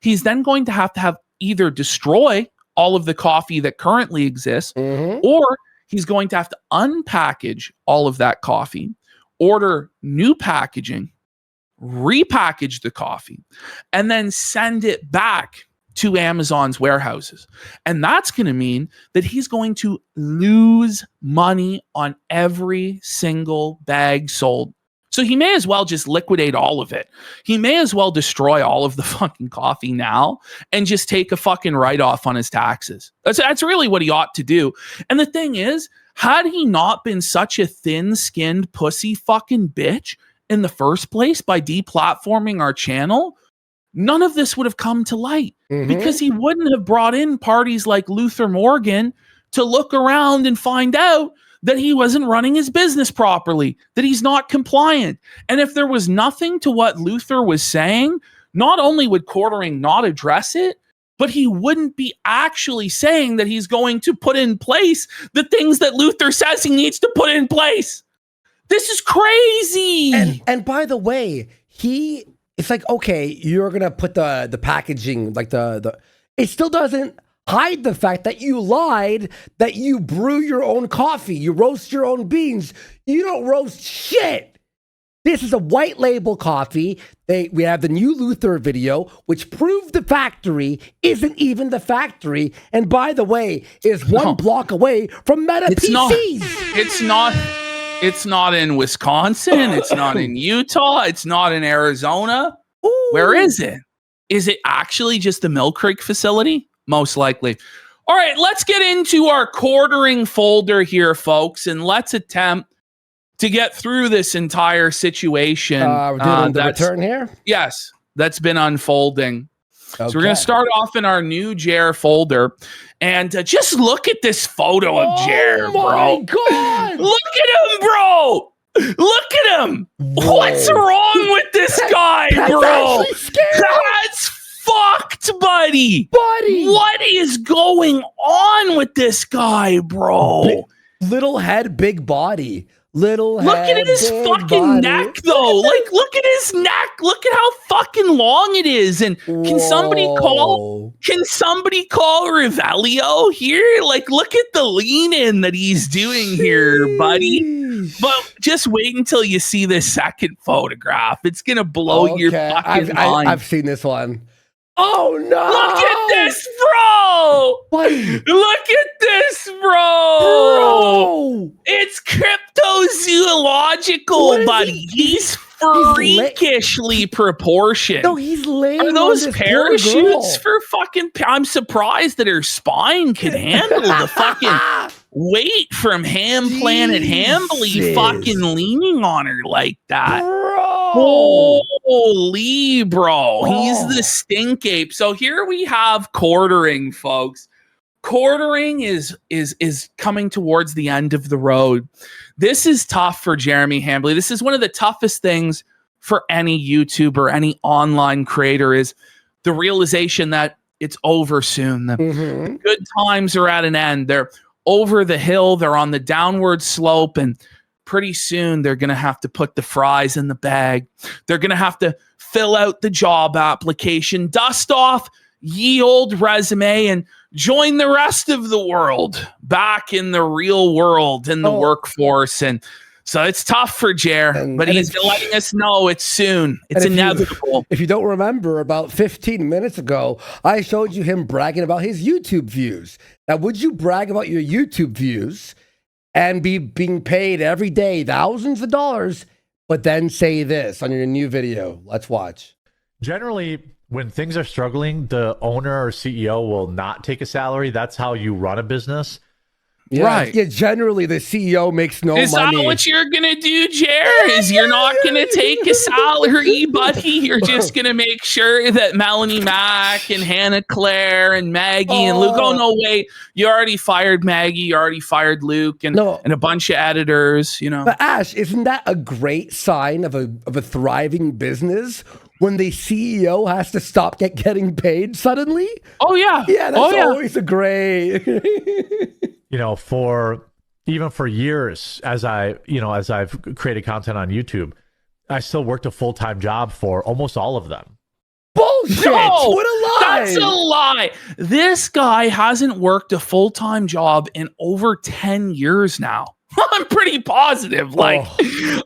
He's then going to have either destroy all of the coffee that currently exists, or he's going to have to unpackage all of that coffee, order new packaging, repackage the coffee, and then send it back to Amazon's warehouses. And that's going to mean that he's going to lose money on every single bag sold. So he may as well just liquidate all of it. He may as well destroy all of the fucking coffee now and just take a fucking write-off on his taxes. That's really what he ought to do. And the thing is, had he not been such a thin-skinned pussy fucking bitch in the first place by deplatforming our channel, none of this would have come to light, because he wouldn't have brought in parties like Luther Morgan to look around and find out that he wasn't running his business properly, that he's not compliant. And if there was nothing to what Luther was saying, not only would Quartering not address it, but he wouldn't be actually saying that he's going to put in place the things that Luther says he needs to put in place. This is crazy. And by the way, it's like, okay, you're going to put the packaging, it still doesn't hide the fact that you lied, that you brew your own coffee, you roast your own beans. You don't roast shit. This is a white label coffee. We have the new Luther video, which proved the factory isn't even the factory. And by the way, is one block away from Meta PCs. It's not in Wisconsin. It's not in Utah. It's not in Arizona. Ooh. Where is it? Is it actually just the Mill Creek facility? Most likely. All right, let's get into our Quartering folder here, folks, and let's attempt to get through this entire situation. We're doing the return here? Yes, that's been unfolding. Okay. So we're going to start off in our new Jer folder. And just look at this photo of Jer, bro. Oh, my God. Look at him, bro. Look at him. Whoa. What's wrong with this guy, bro? That's fucked, buddy. What is going on with this guy, bro? Little head, big body. Look at his fucking neck, though. Look at his neck. Look at how fucking long it is. And can somebody call Revelio here? Look at the lean in that he's doing here, buddy. But just wait until you see this second photograph. It's gonna blow your fucking mind. I've seen this one. Oh no! Look at this, bro! Buddy. Look at this, bro! It's cryptozoological, buddy. He's freakishly proportioned. No, he's laying Are on those this poor parachutes girl. for fucking? I'm surprised that her spine could handle the fucking weight from Ham Planet Hambly Jesus. fucking leaning on her like that. Bro. Holy bro, he's Oh. the stink ape. So here we have quartering, folks. Quartering is coming towards the end of the road. This is tough for Jeremy Hambly. This is one of the toughest things for any YouTuber, any online creator, is the realization that it's over soon. The good times are at an end. They're over the hill. They're on the downward slope, and pretty soon they're going to have to put the fries in the bag. They're going to have to fill out the job application, dust off ye old resume, and join the rest of the world back in the real world, in the workforce. And so it's tough for Jer, but he's letting us know it's soon. It's inevitable. If you don't remember, about 15 minutes ago, I showed you him bragging about his YouTube views. Now, would you brag about your YouTube views and be being paid every day thousands of dollars, but then say this on your new video? Let's watch. Generally, when things are struggling, the owner or CEO will not take a salary. That's how you run a business. Yeah, right. Yeah, generally the CEO makes no money. Is that what you're going to do, Jer? Is you're not going to take a salary, buddy? You're just going to make sure that Melanie Mack and Hannah Claire and Maggie and Luke, oh, no, wait, you already fired Maggie, you already fired Luke, and a bunch of editors, you know. But Ash, isn't that a great sign of a thriving business when the CEO has to stop getting paid suddenly? Oh, yeah. Yeah, that's always a great... You know, for years, as I've created content on YouTube, I still worked a full-time job for almost all of them. Bullshit! No, what a lie! That's a lie. This guy hasn't worked a full-time job in over 10 years now. I'm pretty positive. Like,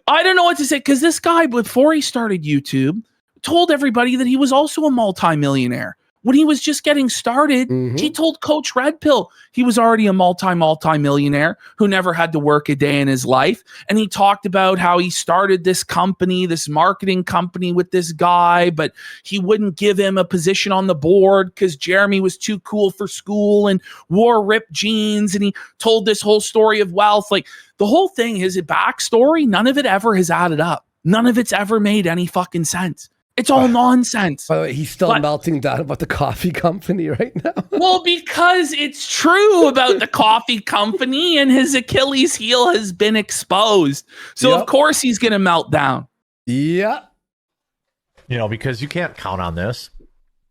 I don't know what to say, because this guy, before he started YouTube, told everybody that he was also a multimillionaire. When he was just getting started, he told Coach Red Pill he was already a multi-millionaire who never had to work a day in his life. And he talked about how he started this company, this marketing company with this guy, but he wouldn't give him a position on the board because Jeremy was too cool for school and wore ripped jeans. And he told this whole story of wealth. Like, the whole thing, his backstory, none of it ever has added up. None of it's ever made any fucking sense. It's all nonsense. By the way, he's still melting down about the coffee company right now. Well, because it's true about the coffee company, and his Achilles heel has been exposed. So, of course, he's going to melt down. Yeah. You know, because you can't count on this.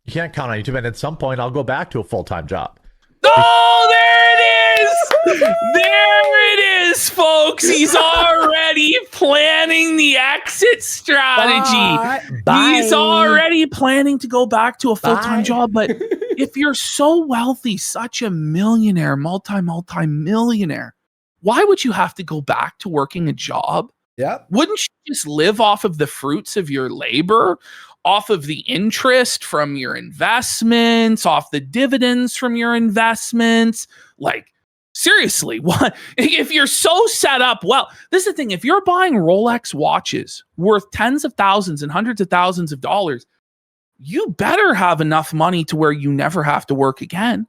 You can't count on YouTube. And at some point, I'll go back to a full-time job. Oh, there it is! There it is, folks. He's already planning the exit strategy. Bye. He's already planning to go back to a full-time job. But if you're so wealthy, such a millionaire, multi-millionaire, why would you have to go back to working a job? Yeah. Wouldn't you just live off of the fruits of your labor? Off of the interest from your investments, off the dividends from your investments? Like, seriously, what if you're so set up? Well, this is the thing. If you're buying Rolex watches worth tens of thousands and hundreds of thousands of dollars, you better have enough money to where you never have to work again.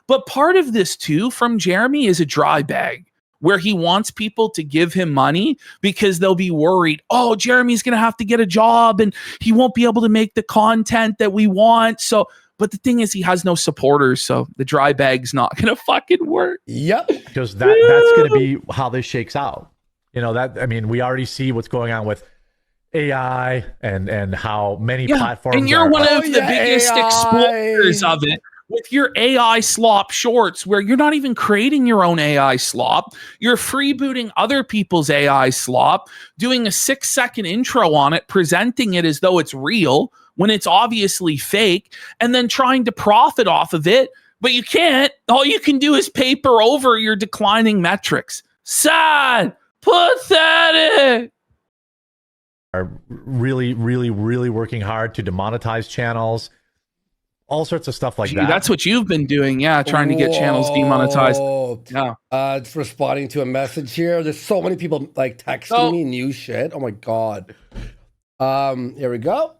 But part of this too from Jeremy is a dry bag, where he wants people to give him money because they'll be worried, oh, Jeremy's going to have to get a job and he won't be able to make the content that we want. So, but the thing is, he has no supporters, so the dry bag's not going to fucking work. Yep. Because that's going to be how this shakes out. You know, that, I mean, we already see what's going on with AI and how many platforms. And you're one of the biggest explorers of it. With your AI slop shorts, where you're not even creating your own AI slop, you're freebooting other people's AI slop, doing a 6-second intro on it, presenting it as though it's real when it's obviously fake, and then trying to profit off of it, but you can't. All you can do is paper over your declining metrics. Sad, pathetic. Are really, really, really working hard to demonetize channels. All sorts of stuff like that. That's what you've been doing, trying to get channels demonetized. Yeah. It's responding to a message here. There's so many people like texting me new shit. Oh my God. Here we go.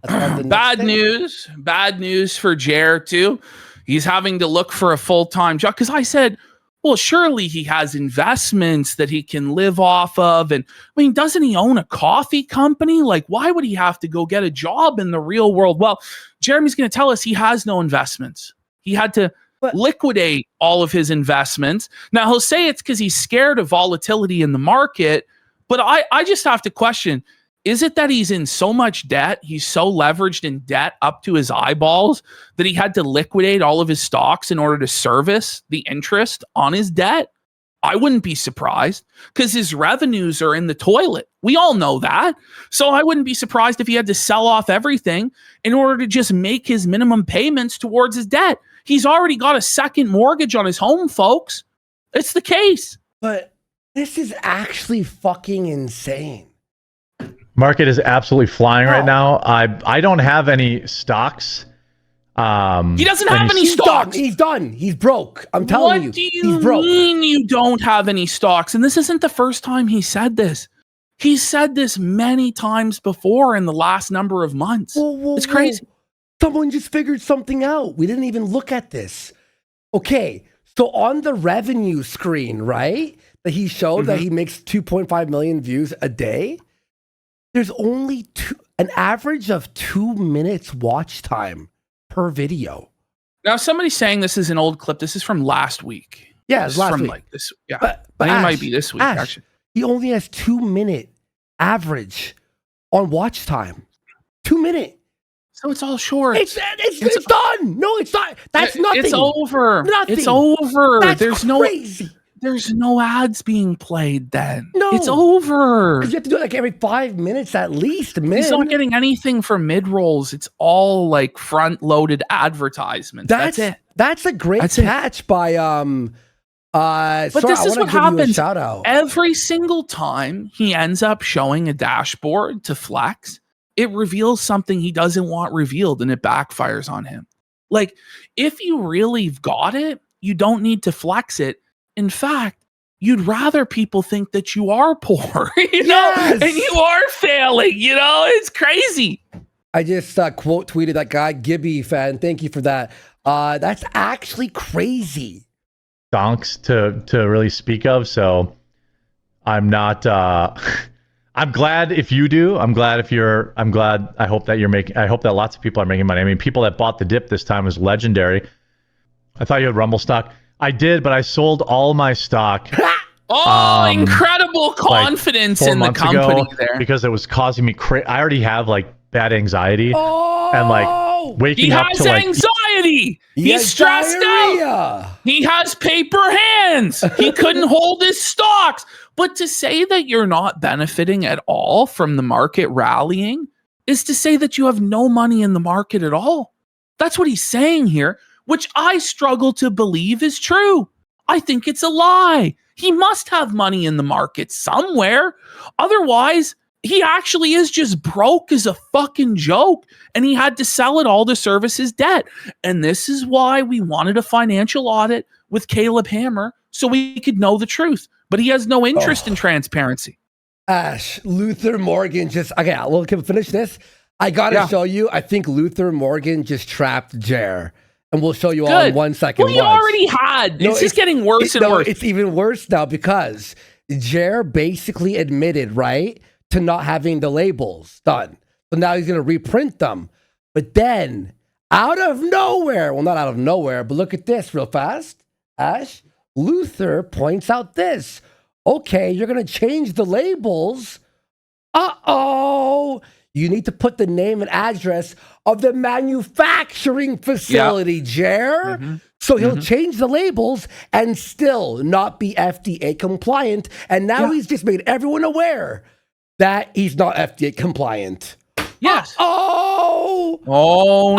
Bad news for Jer too. He's having to look for a full-time job because I said, well, surely he has investments that he can live off of. And I mean, doesn't he own a coffee company? Like, why would he have to go get a job in the real world? Well, Jeremy's going to tell us he has no investments. He had to liquidate all of his investments. Now, he'll say it's because he's scared of volatility in the market. But I just have to question, is it that he's in so much debt, he's so leveraged in debt up to his eyeballs that he had to liquidate all of his stocks in order to service the interest on his debt? I wouldn't be surprised because his revenues are in the toilet. We all know that. So I wouldn't be surprised if he had to sell off everything in order to just make his minimum payments towards his debt. He's already got a second mortgage on his home, folks. It's the case. But this is actually fucking insane. Market is absolutely flying right now. I don't have any stocks. He doesn't have any stocks. He's done. He's broke. I'm telling you. What do you mean you don't have any stocks? And this isn't the first time he said this. He's said this many times before in the last number of months. It's crazy. Someone just figured something out. We didn't even look at this. Okay, so on the revenue screen, right, that he showed that he makes 2.5 million views a day, there's only an average of 2 minutes watch time per video. Now, somebody's saying this is an old clip. This is from last week. Yeah, it's last week. Like this. Yeah, but I think Ash, it might be this week. Ash, actually, he only has 2 minute average on watch time. 2 minute. So it's all short. It's done. No, it's not. That's nothing. It's over. Nothing. It's over. That's crazy. There's no ads being played then. No. It's over. You have to do it like every 5 minutes at least, man. He's not getting anything for mid-rolls. It's all like front-loaded advertisements. That's it. That's a great catch by but this is what happens shout out. Every single time he ends up showing a dashboard to flex, it reveals something he doesn't want revealed and it backfires on him. Like, if you really got it, you don't need to flex it. In fact, you'd rather people think that you are poor, you know, and you are failing, you know, it's crazy. I just quote tweeted that guy, Gibby fan. Thank you for that. That's actually crazy. Donks to really speak of. So I'm not, I'm glad if you do. I hope that lots of people are making money. I mean, people that bought the dip this time was legendary. I thought you had Rumble stock. I did, but I sold all my stock. Incredible confidence in the company there. Because it was causing me I already have like bad anxiety and like waking up to like anxiety. He's stressed out. He has paper hands. He couldn't hold his stocks. But to say that you're not benefiting at all from the market rallying is to say that you have no money in the market at all. That's what he's saying here, which I struggle to believe is true. I think it's a lie. He must have money in the market somewhere. Otherwise, he actually is just broke as a fucking joke, and he had to sell it all to service his debt. And this is why we wanted a financial audit with Caleb Hammer, so we could know the truth. But he has no interest in transparency. Ash, Luther Morgan we'll finish this. I gotta show you, I think Luther Morgan just trapped Jer. And we'll show you all in 1 second. Well, you already had. It's just getting worse and worse. It's even worse now because Jer basically admitted, right, to not having the labels done. So now he's going to reprint them. But then, out of nowhere, well, not out of nowhere, but look at this real fast, Ash. Luther points out this. Okay, you're going to change the labels. Uh-oh. You need to put the name and address of the manufacturing facility, Jer. So he'll change the labels and still not be FDA compliant. And now he's just made everyone aware that he's not FDA compliant. Yes. Oh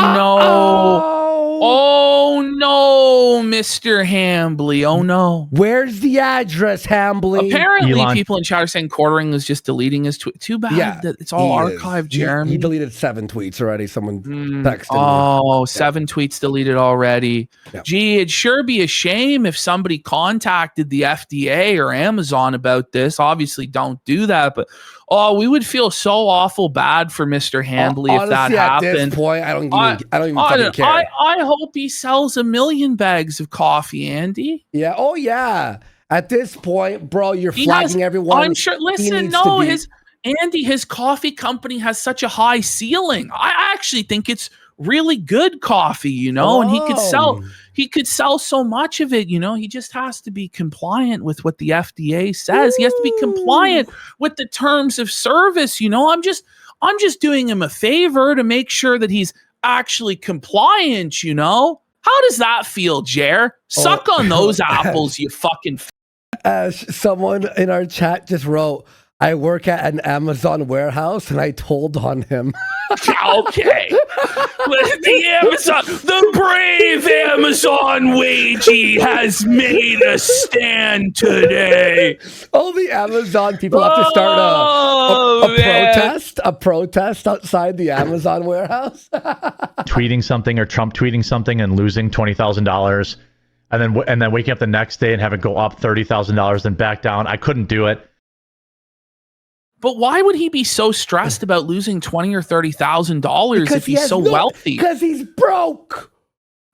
no. Oh no, Mr. Hambly. Oh no. Where's the address, Hambly? Apparently, Elon. people in chat are saying Quartering was just deleting his tweet. Too bad that it's all archived, Jeremy. He deleted 7 tweets already. Someone texted Oh, me. 7 tweets deleted already. Yeah. Gee, it'd sure be a shame if somebody contacted the FDA or Amazon about this. Obviously, don't do that, but we would feel so awful bad for Mr. Hambly if that Honestly, happened. At this point, I don't even fucking care. I hope he sells 1 million bags of coffee, Andy. Yeah. Oh yeah. At this point, bro, you're flagging everyone. I'm sure. Listen, his coffee company has such a high ceiling. I actually think it's really good coffee, you know, and he could sell so much of it, you know. He just has to be compliant with what the FDA says. He has to be compliant with the terms of service, you know. I'm just doing him a favor to make sure that he's actually compliant, you know. How does that feel, Jer? Suck on those apples, you fucking. Someone in our chat just wrote, I work at an Amazon warehouse, and I told on him. Okay. The brave Amazon wagey has made a stand today. Oh, the Amazon people have to start a protest outside the Amazon warehouse. Tweeting something or Trump tweeting something and losing $20,000, and then waking up the next day and have it go up $30,000, then back down. I couldn't do it. But why would he be so stressed about losing $20,000 or $30,000 if he's so wealthy? Because he's broke.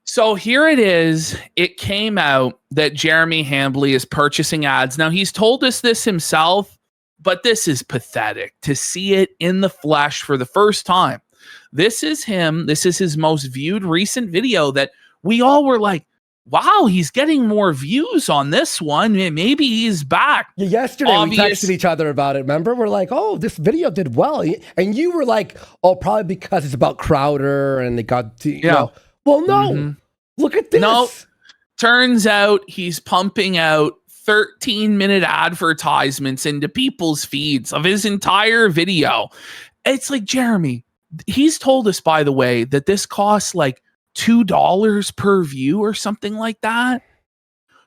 So here it is. It came out that Jeremy Hambly is purchasing ads. Now, he's told us this himself, but this is pathetic to see it in the flesh for the first time. This is him. This is his most viewed recent video that we all were like, wow, he's getting more views on this one. Maybe he's back. Yesterday, we texted each other about it. Remember? We're like, oh, this video did well. And you were like, oh, probably because it's about Crowder and they got to, you know. Well, no. Look at this. No. Turns out he's pumping out 13-minute advertisements into people's feeds of his entire video. It's like, Jeremy, he's told us, by the way, that this costs like $2 per view or something like that.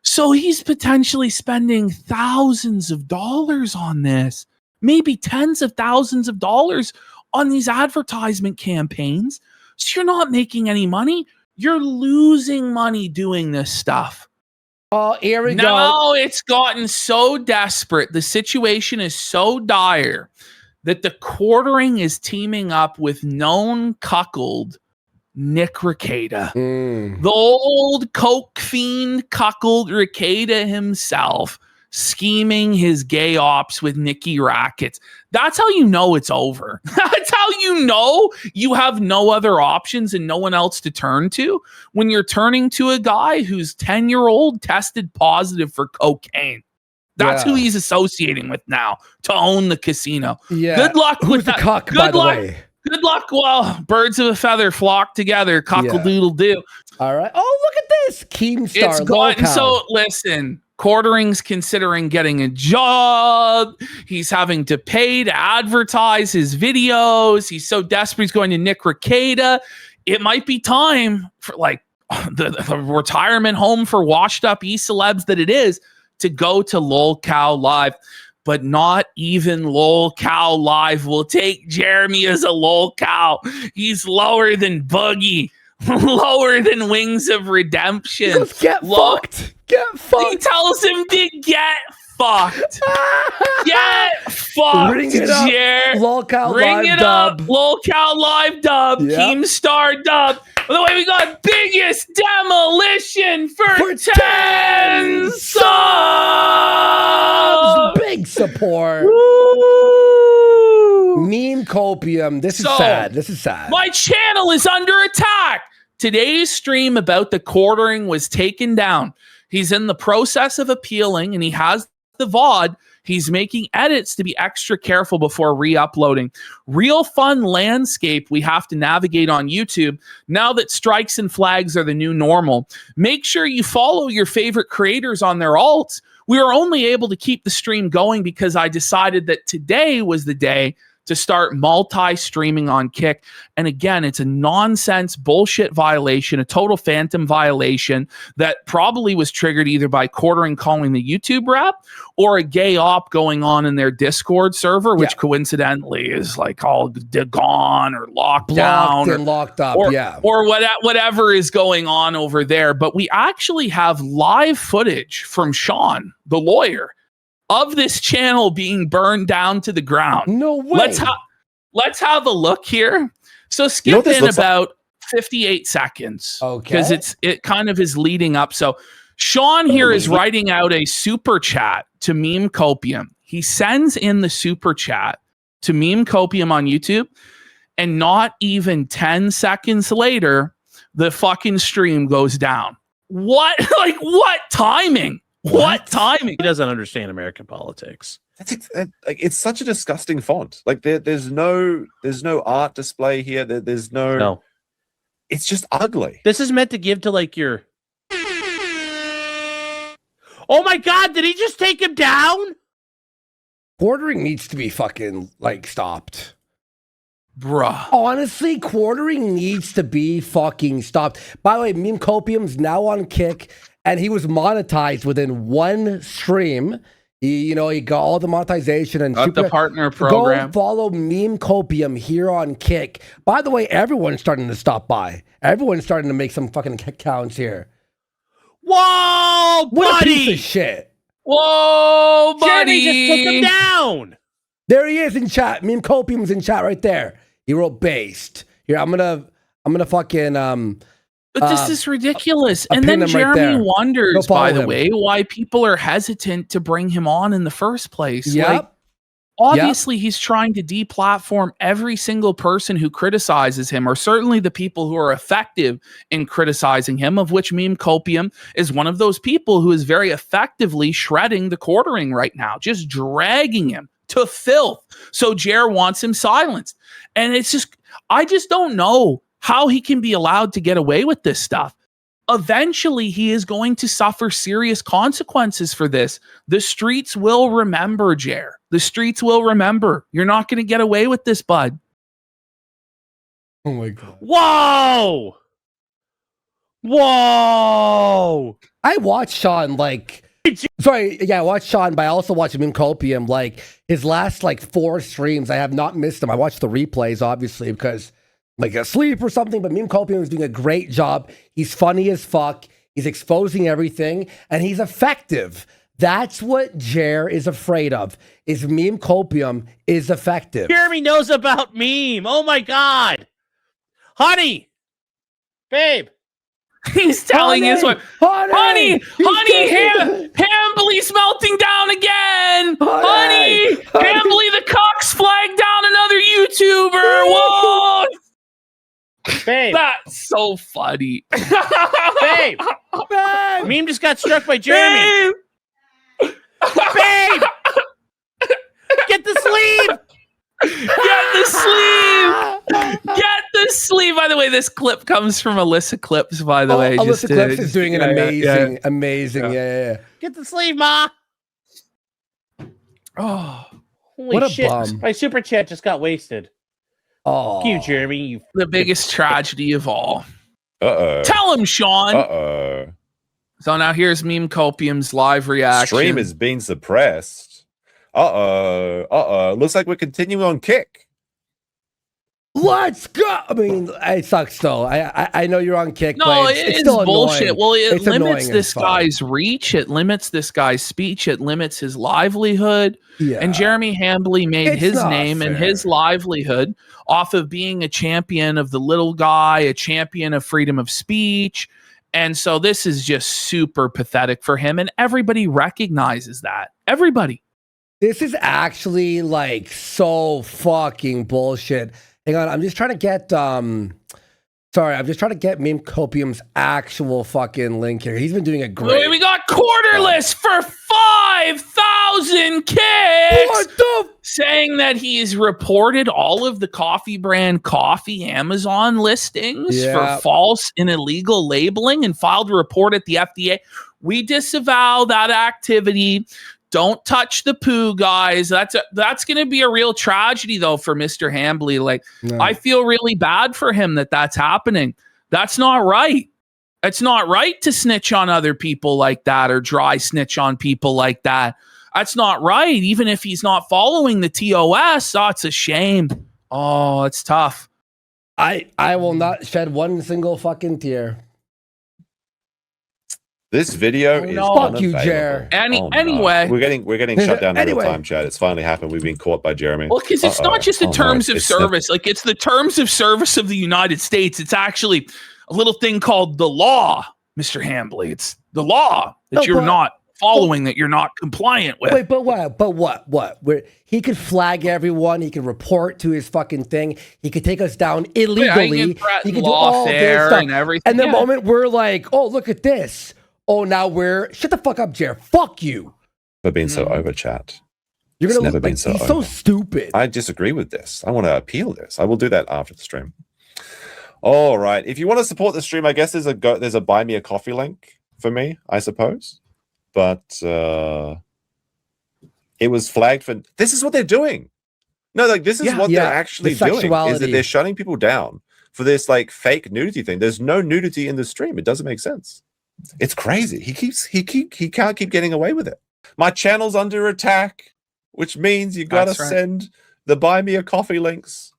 So he's potentially spending thousands of dollars on this, maybe tens of thousands of dollars on these advertisement campaigns. So you're not making any money. You're losing money doing this stuff. Oh, here we go. Now it's gotten so desperate. The situation is so dire that the Quartering is teaming up with known cuckold Nick Rekieta, the old coke fiend cuckold Rekieta himself, scheming his gay ops with Nikki Rackets. That's how you know it's over. That's how you know you have no other options and no one else to turn to when you're turning to a guy who's 10-year-old tested positive for cocaine. That's who he's associating with now to own the casino. Yeah. Good luck with the that. cuck, by the way? Good luck. Well, birds of a feather flock together. Cockle-doodle-doo. All right. Oh, look at this. Keemstar. It's gotten so, listen, Quartering's considering getting a job. He's having to pay to advertise his videos. He's so desperate. He's going to Nick Rekieta. It might be time for like the retirement home for washed up e-celebs that it is to go to LolCow Live. But not even LolCow Live will take Jeremy as a LolCow. He's lower than Boogie, lower than Wings of Redemption. Just get fucked. Get fucked. He tells him to get fucked. Get fucked, Ring it up. Jer. LolCow Ring Live it dub. up. LolCow Live dub. Yep. Keemstar dub. By the way, we got biggest demolition for 10 subs. Big support. Woo. Meme copium. This is sad. This is sad. My channel is under attack. Today's stream about the Quartering was taken down. He's in the process of appealing and he has the VOD. He's making edits to be extra careful before re-uploading. Real fun landscape we have to navigate on YouTube now that strikes and flags are the new normal. Make sure you follow your favorite creators on their alts. We were only able to keep the stream going because I decided that today was the day to start multi-streaming on Kick. And again, it's a nonsense bullshit violation, a total phantom violation that probably was triggered either by Quartering calling the YouTube rep or a gay op going on in their Discord server, which coincidentally is like all gone or locked down and locked up, or whatever is going on over there. But we actually have live footage from Sean, the lawyer, of this channel being burned down to the ground. No way. Let's have a look here. So skip in about 58 seconds. Okay. Because it kind of is leading up. So Sean here is writing out a super chat to Meme Copium. He sends in the super chat to Meme Copium on YouTube, and not even 10 seconds later, the fucking stream goes down. What? Like, what timing? What timing? He doesn't understand American politics. It's such a disgusting font. Like there's no art display here. There's no. It's just ugly. This is meant to give to like your. Oh my God! Did he just take him down? Quartering needs to be fucking like stopped. Bruh. Honestly, quartering needs to be fucking stopped. By the way, Meme Copium's now on Kick, and he was monetized within one stream. He got all the monetization and the partner program. Go follow Meme Copium here on Kick. By the way, everyone's starting to stop by. Everyone's starting to make some fucking accounts here. Whoa, buddy! What a piece of shit. Whoa, buddy! Jeremy just took him down. There he is in chat. Meme Copium's in chat right there. He wrote based. Here, I'm gonna fucking But this is ridiculous. I'll And then pin him right Jeremy there. wonders, Go by the follow him. way, why people are hesitant to bring him on in the first place. Yep. Like, obviously, he's trying to deplatform every single person who criticizes him, or certainly the people who are effective in criticizing him, of which Meme Copium is one of those people who is very effectively shredding the Quartering right now, just dragging him to filth. So Jer wants him silenced. And it's just, I just don't know how he can be allowed to get away with this stuff. Eventually, he is going to suffer serious consequences for this. The streets will remember, Jer. The streets will remember. You're not going to get away with this, bud. Oh my God. Whoa! Whoa! I watched Sean I watched Sean, but I also watched Meme Copium. Like his last 4 streams, I have not missed them. I watched the replays, obviously, because asleep or something, but Meme Copium is doing a great job. He's funny as fuck. He's exposing everything, and he's effective. That's what Jer is afraid of, is Meme Copium is effective. Jeremy knows about meme. Oh my God. Honey. Babe. He's telling his wife, honey, Hambly's melting down again. Honey, Hambly the Cox flagged down another YouTuber. Whoa. Babe. That's so funny. Babe. Meme just got struck by Jeremy. Babe. Get the sleeve. Get the sleeve. Get the sleeve. By the way, this clip comes from Alyssa Clips, by the way. Alyssa Clips is doing an amazing. Yeah. Get the sleeve, Ma. Oh, holy what a shit. bum. My super chat just got wasted. Oh, Fuck you, Jeremy. the biggest tragedy of all. Uh-oh. Tell him, Sean. Uh-oh. So now here's Meme Copium's live reaction. Stream is being suppressed. Uh-oh. Looks like we're continuing on Kick. let's go. I mean, it sucks though. I know you're on Kick, No, but it's still bullshit. annoying. Well, it It's limits annoying this as fuck. guy's reach. It limits this guy's speech. It limits his livelihood. Yeah. And Jeremy Hambly made It's his not name and fair. his livelihood off of being a champion of the little guy, a champion of freedom of speech. And so this is just super pathetic for him. And everybody recognizes that. Everybody. This is actually like so fucking bullshit. Hang on, I'm just trying to get I'm just trying to get Meme Copium's actual fucking link here. He's been doing a great. We got quarterless for 5,000 kicks. What the? Saying that he's reported all of the coffee brand coffee Amazon listings Yeah. for false and illegal labeling and filed a report at the FDA. We disavow that activity. Don't touch the poo, guys. That's going to be a real tragedy, though, for Mr. Hambly. Like, I feel really bad for him that's happening. That's not right. It's not right to snitch on other people like that or dry snitch on people like that. That's not right. Even if he's not following the TOS, it's a shame. Oh, it's tough. I will not shed one single fucking tear. This video is fuck you, Jer. Anyway, we're getting shut down in real time, Chad. It's finally happened. We've been caught by Jeremy. Well, because it's not just the terms of service. Like, it's the terms of service of the United States. It's actually a little thing called the law, Mr. Hambly. It's the law that you're not following, that you're not compliant with. Wait, but what? He could flag everyone. He could report to his fucking thing. He could take us down illegally. He could do all this stuff. And everything. And the moment we're like, oh, look at this. Oh, now shut the fuck up, Jer. Fuck you. For being so over, chat. You're gonna never been so over. So stupid. I disagree with this. I want to appeal this. I will do that after the stream. All right. If you want to support the stream, I guess there's a buy me a coffee link for me, I suppose. But it was flagged for. This is what they're doing. No, like this is what they're actually doing. Is that they're shutting people down for this like fake nudity thing. There's no nudity in the stream. It doesn't make sense. It's crazy. He can't keep getting away with it. My channel's under attack, which means you gotta send the buy me a coffee links.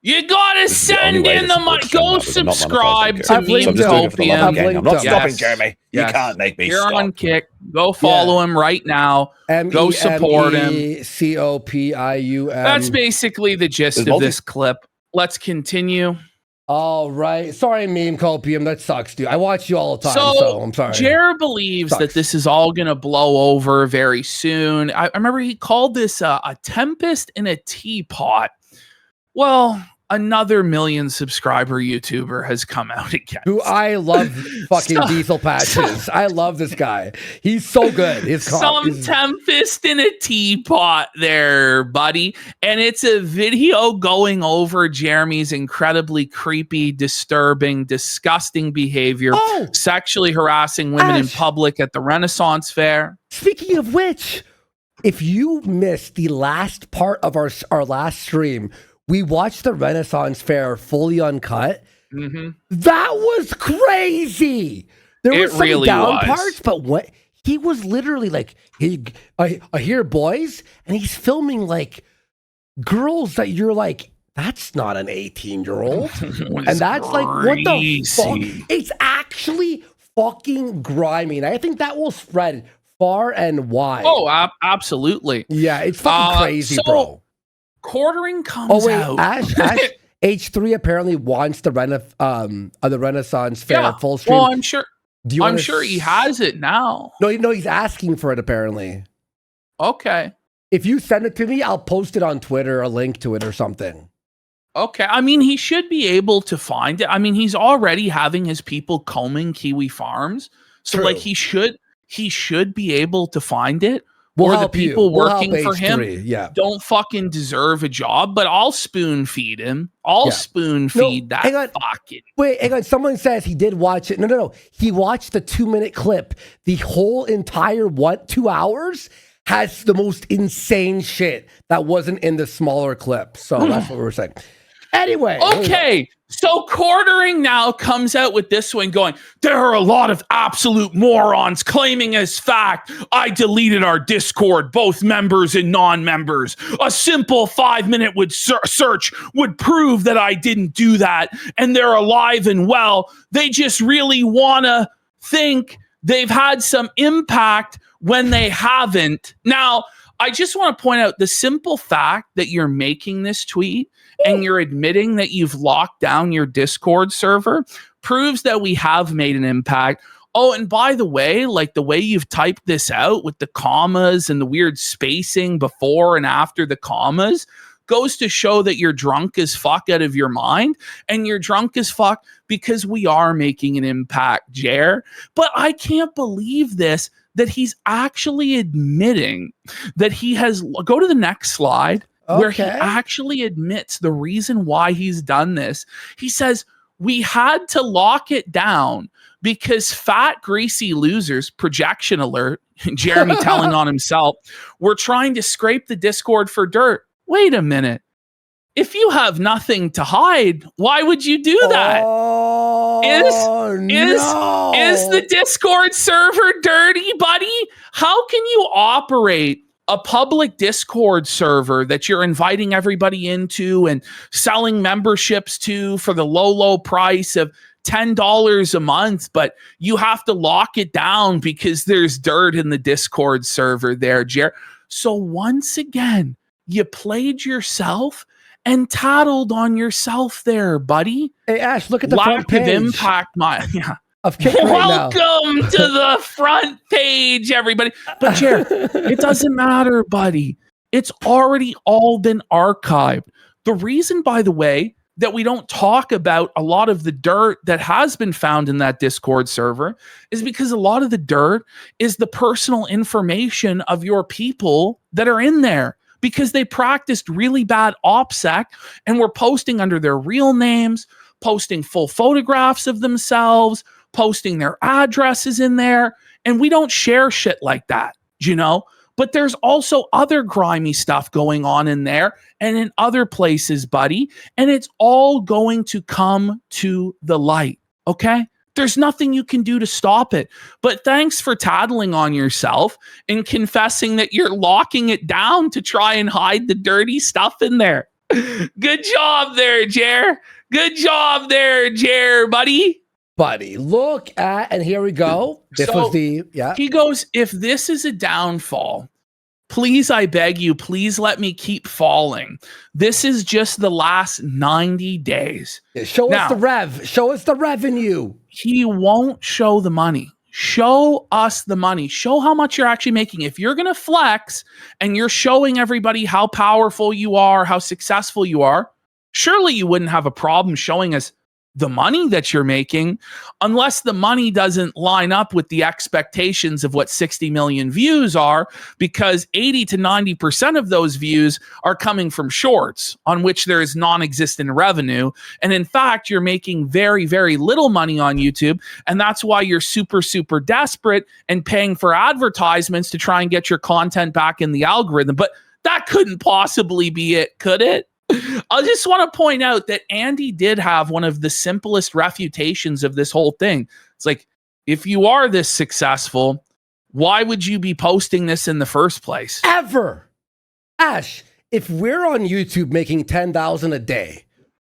You gotta send in the money. Go subscribe to me. I'm not stopping, Jeremy. You can't make me stop. You're on Kick. Go follow him right now. Go support him. MEMECOPIUM. That's basically the gist of this clip. Let's continue. All right. Sorry, meme copium. That sucks, dude. I watch you all the time, so I'm sorry. Jer believes that this is all going to blow over very soon. I remember he called this a tempest in a teapot. Well, another 1 million subscriber YouTuber has come out again. Who I love fucking Diesel Patches. I love this guy. He's so good. Some tempest in a teapot there, buddy. And it's a video going over Jeremy's incredibly creepy, disturbing, disgusting behavior, sexually harassing women in public at the Renaissance Fair. Speaking of which, if you missed the last part of our last stream, we watched the Renaissance Fair fully uncut. Mm-hmm. That was crazy. There was some really down parts, but what he was literally like, I hear boys, and he's filming like girls that you're like, that's not an 18-year-old. And that's like, what the fuck? It's actually fucking grimy. And I think that will spread far and wide. Oh, absolutely. Yeah, it's fucking crazy, bro. Quartering comes out. Ash H3 apparently wants the Renaissance Fair full stream. Well, I'm sure he has it now. No, he's asking for it apparently. Okay. If you send it to me, I'll post it on Twitter, a link to it or something. Okay. I mean, he should be able to find it. I mean, he's already having his people combing Kiwi farms. So like he should be able to find it. Or the people working for him don't fucking deserve a job, but I'll spoon feed him. I'll spoon feed that fucking. Wait, hang on. Someone says he did watch it. No. He watched the 2-minute clip. The whole entire 2 hours has the most insane shit that wasn't in the smaller clip. So that's what we were saying. Anyway. Okay. So Quartering now comes out with this one going, there are a lot of absolute morons claiming as fact I deleted our Discord, both members and non-members. A simple 5-minute search would prove that I didn't do that. And they're alive and well. They just really want to think they've had some impact when they haven't. Now, I just want to point out the simple fact that you're making this tweet and you're admitting that you've locked down your Discord server proves that we have made an impact. Oh, and by the way, like the way you've typed this out with the commas and the weird spacing before and after the commas goes to show that you're drunk as fuck out of your mind, and you're drunk as fuck because we are making an impact, Jer. But I can't believe this, that he's actually admitting that he has, go to the next slide, where he actually admits the reason why he's done this. He says, we had to lock it down because fat, greasy losers, projection alert, Jeremy telling on himself, were trying to scrape the Discord for dirt. Wait a minute. If you have nothing to hide, why would you do that? Is the Discord server dirty, buddy? How can you operate a public Discord server that you're inviting everybody into and selling memberships to for the low price of $10 a month, but you have to lock it down because there's dirt in the Discord server there, Jer? So once again, you played yourself and tattled on yourself there, buddy. Hey, Ash, look at the front page. Lack of impact, of Kick right Welcome to the front page, everybody. But Jer, it doesn't matter, buddy. It's already all been archived. The reason, by the way, that we don't talk about a lot of the dirt that has been found in that Discord server is because a lot of the dirt is the personal information of your people that are in there, because they practiced really bad OPSEC and were posting under their real names, posting full photographs of themselves, posting their addresses in there. And we don't share shit like that, you know? But there's also other grimy stuff going on in there and in other places, buddy. And it's all going to come to the light, okay? There's nothing you can do to stop it. But thanks for tattling on yourself and confessing that you're locking it down to try and hide the dirty stuff in there. Good job there, Jer. Good job there, Jer, buddy. Buddy, look at, and here we go. This was the, He goes, if this is a downfall, please, I beg you, please let me keep falling. This is just the last 90 days. Show us the rev. Show us the revenue. He won't show the money. Show us the money. Show how much you're actually making. If you're going to flex and you're showing everybody how powerful you are, how successful you are, surely you wouldn't have a problem showing us the money that you're making, unless the money doesn't line up with the expectations of what 60 million views are, because 80 to 90% of those views are coming from shorts on which there is non-existent revenue. And in fact, you're making very, very little money on YouTube. And that's why you're super, super desperate and paying for advertisements to try and get your content back in the algorithm. But that couldn't possibly be it, could it? I just want to point out that Andy did have one of the simplest refutations of this whole thing. It's like, if you are this successful, why would you be posting this in the first place? Ever. Ash, if we're on YouTube making $10,000 a day,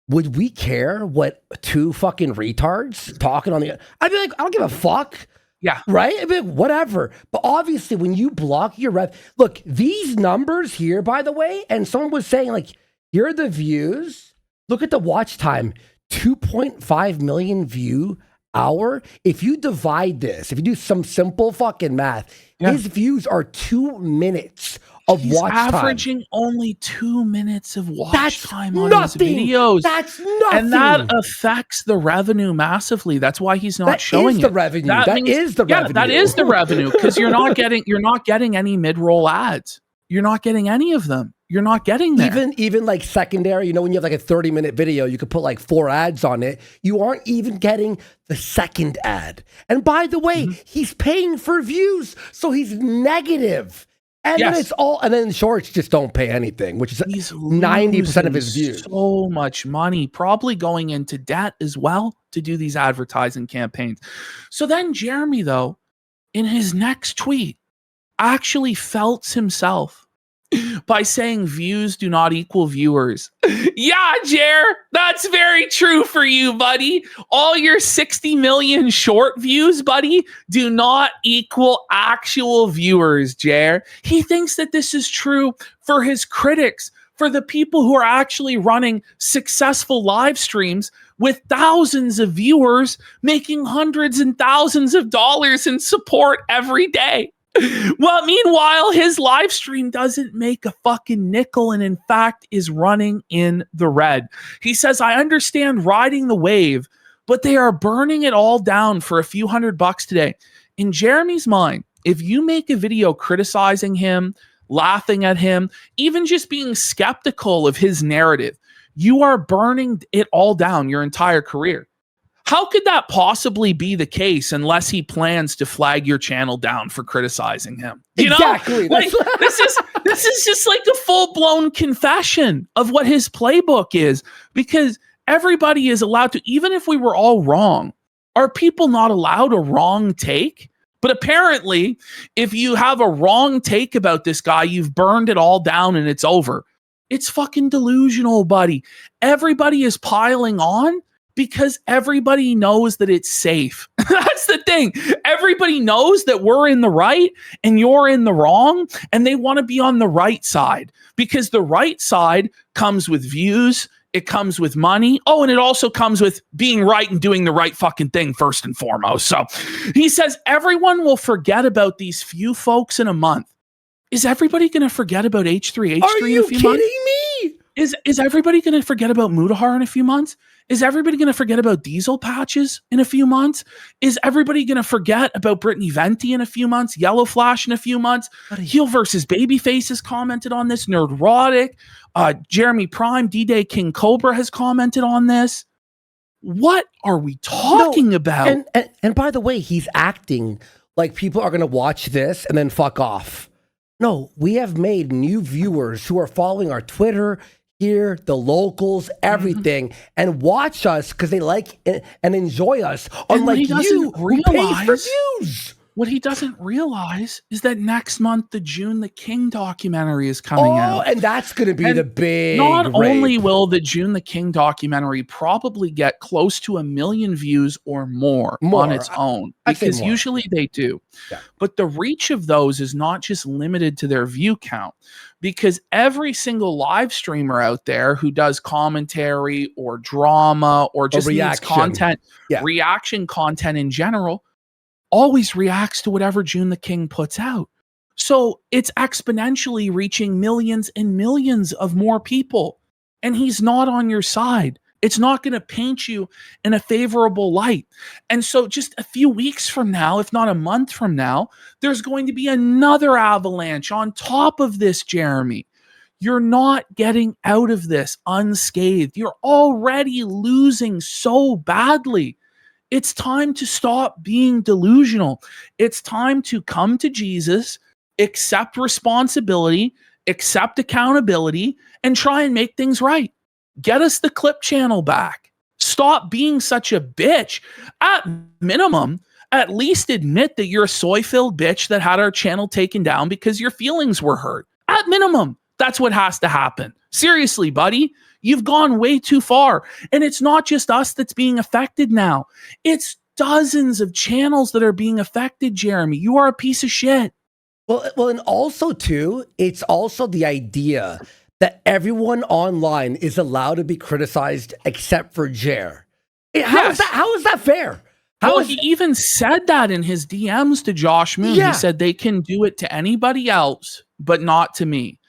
would we care what two fucking retards talking on the... I'd be like, I don't give a fuck. Yeah. Right? I'd be like, whatever. But obviously, when you block your rev... Look, these numbers here, by the way, and someone was saying, like, here are the views. Look at the watch time. 2.5 million view hour. If you divide this, if you do some simple fucking math, his views are 2 minutes of watch time. He's averaging only 2 minutes of watch time on his videos. That's nothing. And that affects the revenue massively. That's why he's not showing it. That is the revenue. That is the revenue. That is the revenue, because you're not getting any mid-roll ads. You're not getting any of them. You're not getting there. Even like secondary, you know, when you have like a 30-minute video, you could put like 4 ads on it. You aren't even getting the second ad. And by the way, he's paying for views, so he's negative. And then it's all, and then shorts just don't pay anything, which is 90% of his views. So much money, probably going into debt as well to do these advertising campaigns. So then Jeremy, though, in his next tweet, actually felts himself by saying views do not equal viewers. Yeah, Jer, that's very true for you, buddy. All your 60 million short views, buddy, do not equal actual viewers, Jer. He thinks that this is true for his critics, for the people who are actually running successful live streams with thousands of viewers making hundreds and thousands of dollars in support every day. Well, meanwhile, his live stream doesn't make a fucking nickel and in fact is running in the red. He says, I understand riding the wave, but they are burning it all down for a few $100 today. In Jeremy's mind, if you make a video criticizing him, laughing at him, even just being skeptical of his narrative, you are burning it all down your entire career. How could that possibly be the case unless he plans to flag your channel down for criticizing him? You exactly. know? Like, this is just like a full-blown confession of what his playbook is, because everybody is allowed to, even if we were all wrong, are people not allowed a wrong take? But apparently, if you have a wrong take about this guy, you've burned it all down and it's over. It's fucking delusional, buddy. Everybody is piling on because everybody knows that it's safe. That's the thing. Everybody knows that we're in the right and you're in the wrong, and they want to be on the right side because the right side comes with views. It comes with money. Oh, and it also comes with being right and doing the right fucking thing first and foremost. So he says everyone will forget about these few folks in a month. Is everybody going to forget about H3H3 in a few months? Are you kidding me? Is everybody going to forget about Mudahar in a few months? Is everybody going to forget about Diesel Patches in a few months? Is everybody going to forget about Brittany Venti in a few months? Yellow Flash in a few months? Heel versus Babyface has commented on this. Nerdrotic, Jeremy Prime, D-Day King Cobra has commented on this. What are we talking about? And by the way, he's acting like people are going to watch this and then fuck off. No, we have made new viewers who are following our Twitter, here, the locals, everything, and watch us because they like and enjoy us. Unlike you, who pays for views. What he doesn't realize is that next month, the June the King documentary is coming out. And that's going to be the big Not only will the June the King documentary probably get close to 1 million views or more on its own, because usually they do. Yeah. But the reach of those is not just limited to their view count, because every single live streamer out there who does commentary or drama or just needs content, reaction content in general, always reacts to whatever June the King puts out. So it's exponentially reaching millions and millions of more people. And he's not on your side. It's not going to paint you in a favorable light. And so just a few weeks from now, if not a month from now, there's going to be another avalanche on top of this, Jeremy. You're not getting out of this unscathed. You're already losing so badly. It's time to stop being delusional. It's time to come to Jesus, accept responsibility, accept accountability, and try and make things right. Get us the clip channel back. Stop being such a bitch. At minimum, at least admit that you're a soy-filled bitch that had our channel taken down because your feelings were hurt. At minimum, that's what has to happen. Seriously, buddy. You've gone way too far. And it's not just us that's being affected now. It's dozens of channels that are being affected, Jeremy. You are a piece of shit. Well, and also, too, it's also the idea that everyone online is allowed to be criticized except for Jer. How is that fair? He even said that in his DMs to Josh Moon. Yeah. He said they can do it to anybody else, but not to me.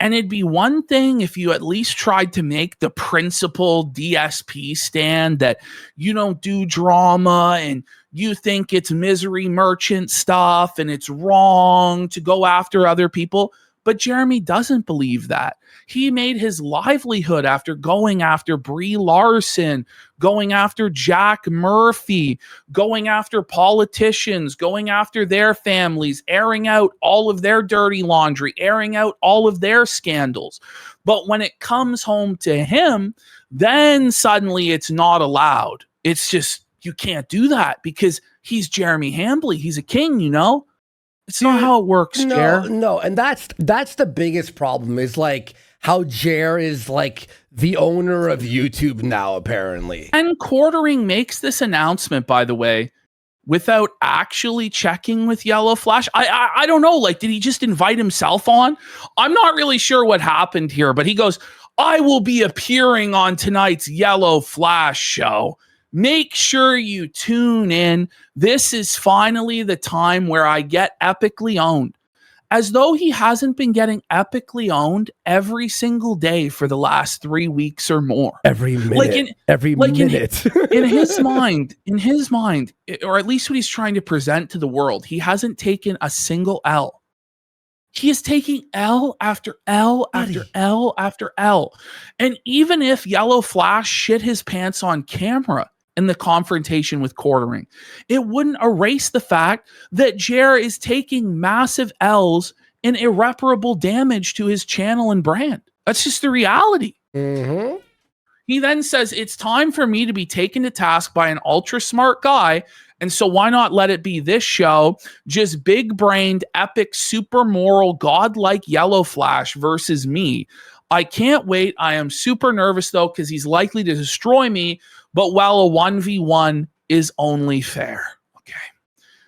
And it'd be one thing if you at least tried to make the principled DSP stand that you don't do drama and you think it's misery merchant stuff and it's wrong to go after other people. But Jeremy doesn't believe that. He made his livelihood after going after Brie Larson, going after Jack Murphy, going after politicians, going after their families, airing out all of their dirty laundry, airing out all of their scandals. But when it comes home to him, then suddenly it's not allowed. It's just, you can't do that because he's Jeremy Hambley. He's a king, you know? It's not how it works, Jer. No, and that's the biggest problem is like how Jer is like the owner of YouTube now, apparently. And Quartering makes this announcement, by the way, without actually checking with Yellow Flash. I don't know, like, did he just invite himself on? I'm not really sure what happened here, but he goes, I will be appearing on tonight's Yellow Flash show. Make sure you tune in. This is finally the time where I get epically owned. As though he hasn't been getting epically owned every single day for the last 3 weeks or more. Every minute. In his mind, or at least what he's trying to present to the world, he hasn't taken a single L. He is taking L after L after L after L. And even if Yellow Flash shit his pants on camera and the confrontation with Quartering. It wouldn't erase the fact that Jer is taking massive L's and irreparable damage to his channel and brand. That's just the reality. Mm-hmm. He then says, it's time for me to be taken to task by an ultra smart guy. And so why not let it be this show? Just big-brained, epic, super moral, godlike Yellow Flash versus me. I can't wait. I am super nervous, though, because he's likely to destroy me. But while a 1v1 is only fair. Okay.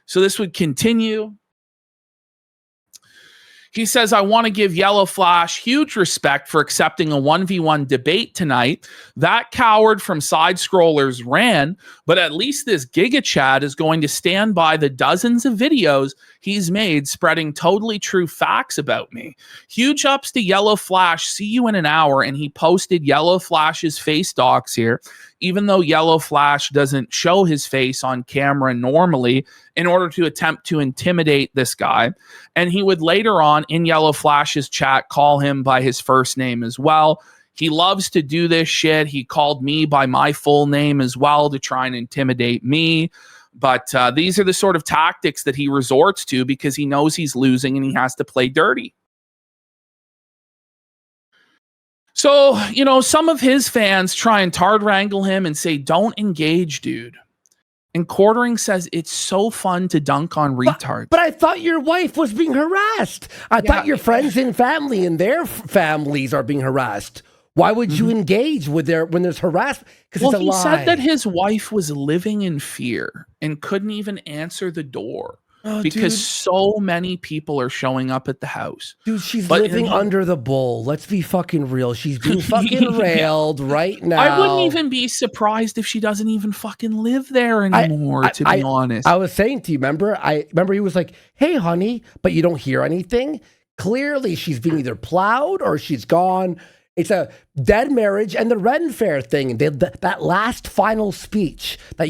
So this would continue. He says, I want to give Yellow Flash huge respect for accepting a 1v1 debate tonight. That coward from Side Scrollers ran, but at least this Giga Chad is going to stand by the dozens of videos he's made spreading totally true facts about me. Huge ups to Yellow Flash. See you in an hour. And he posted Yellow Flash's face docs here, even though Yellow Flash doesn't show his face on camera normally in order to attempt to intimidate this guy. And he would later on in Yellow Flash's chat call him by his first name as well. He loves to do this shit. He called me by my full name as well to try and intimidate me. But these are the sort of tactics that he resorts to because he knows he's losing and he has to play dirty. So, you know, some of his fans try and tard wrangle him and say, don't engage, dude. And Quartering says it's so fun to dunk on retards. But I thought your wife was being harassed. I thought your friends and family and their families are being harassed. Why would you engage with when there's harassment? Because it's a lie. He said that his wife was living in fear and couldn't even answer the door because so many people are showing up at the house. Dude, she's living under the bull. Let's be fucking real. She's being fucking railed right now. I wouldn't even be surprised if she doesn't even fucking live there anymore, to be honest. I was saying to you, remember he was like, hey, honey, but you don't hear anything? Clearly, she's being either plowed or she's gone. It's a dead marriage. And the Ren Fair thing, that last final speech that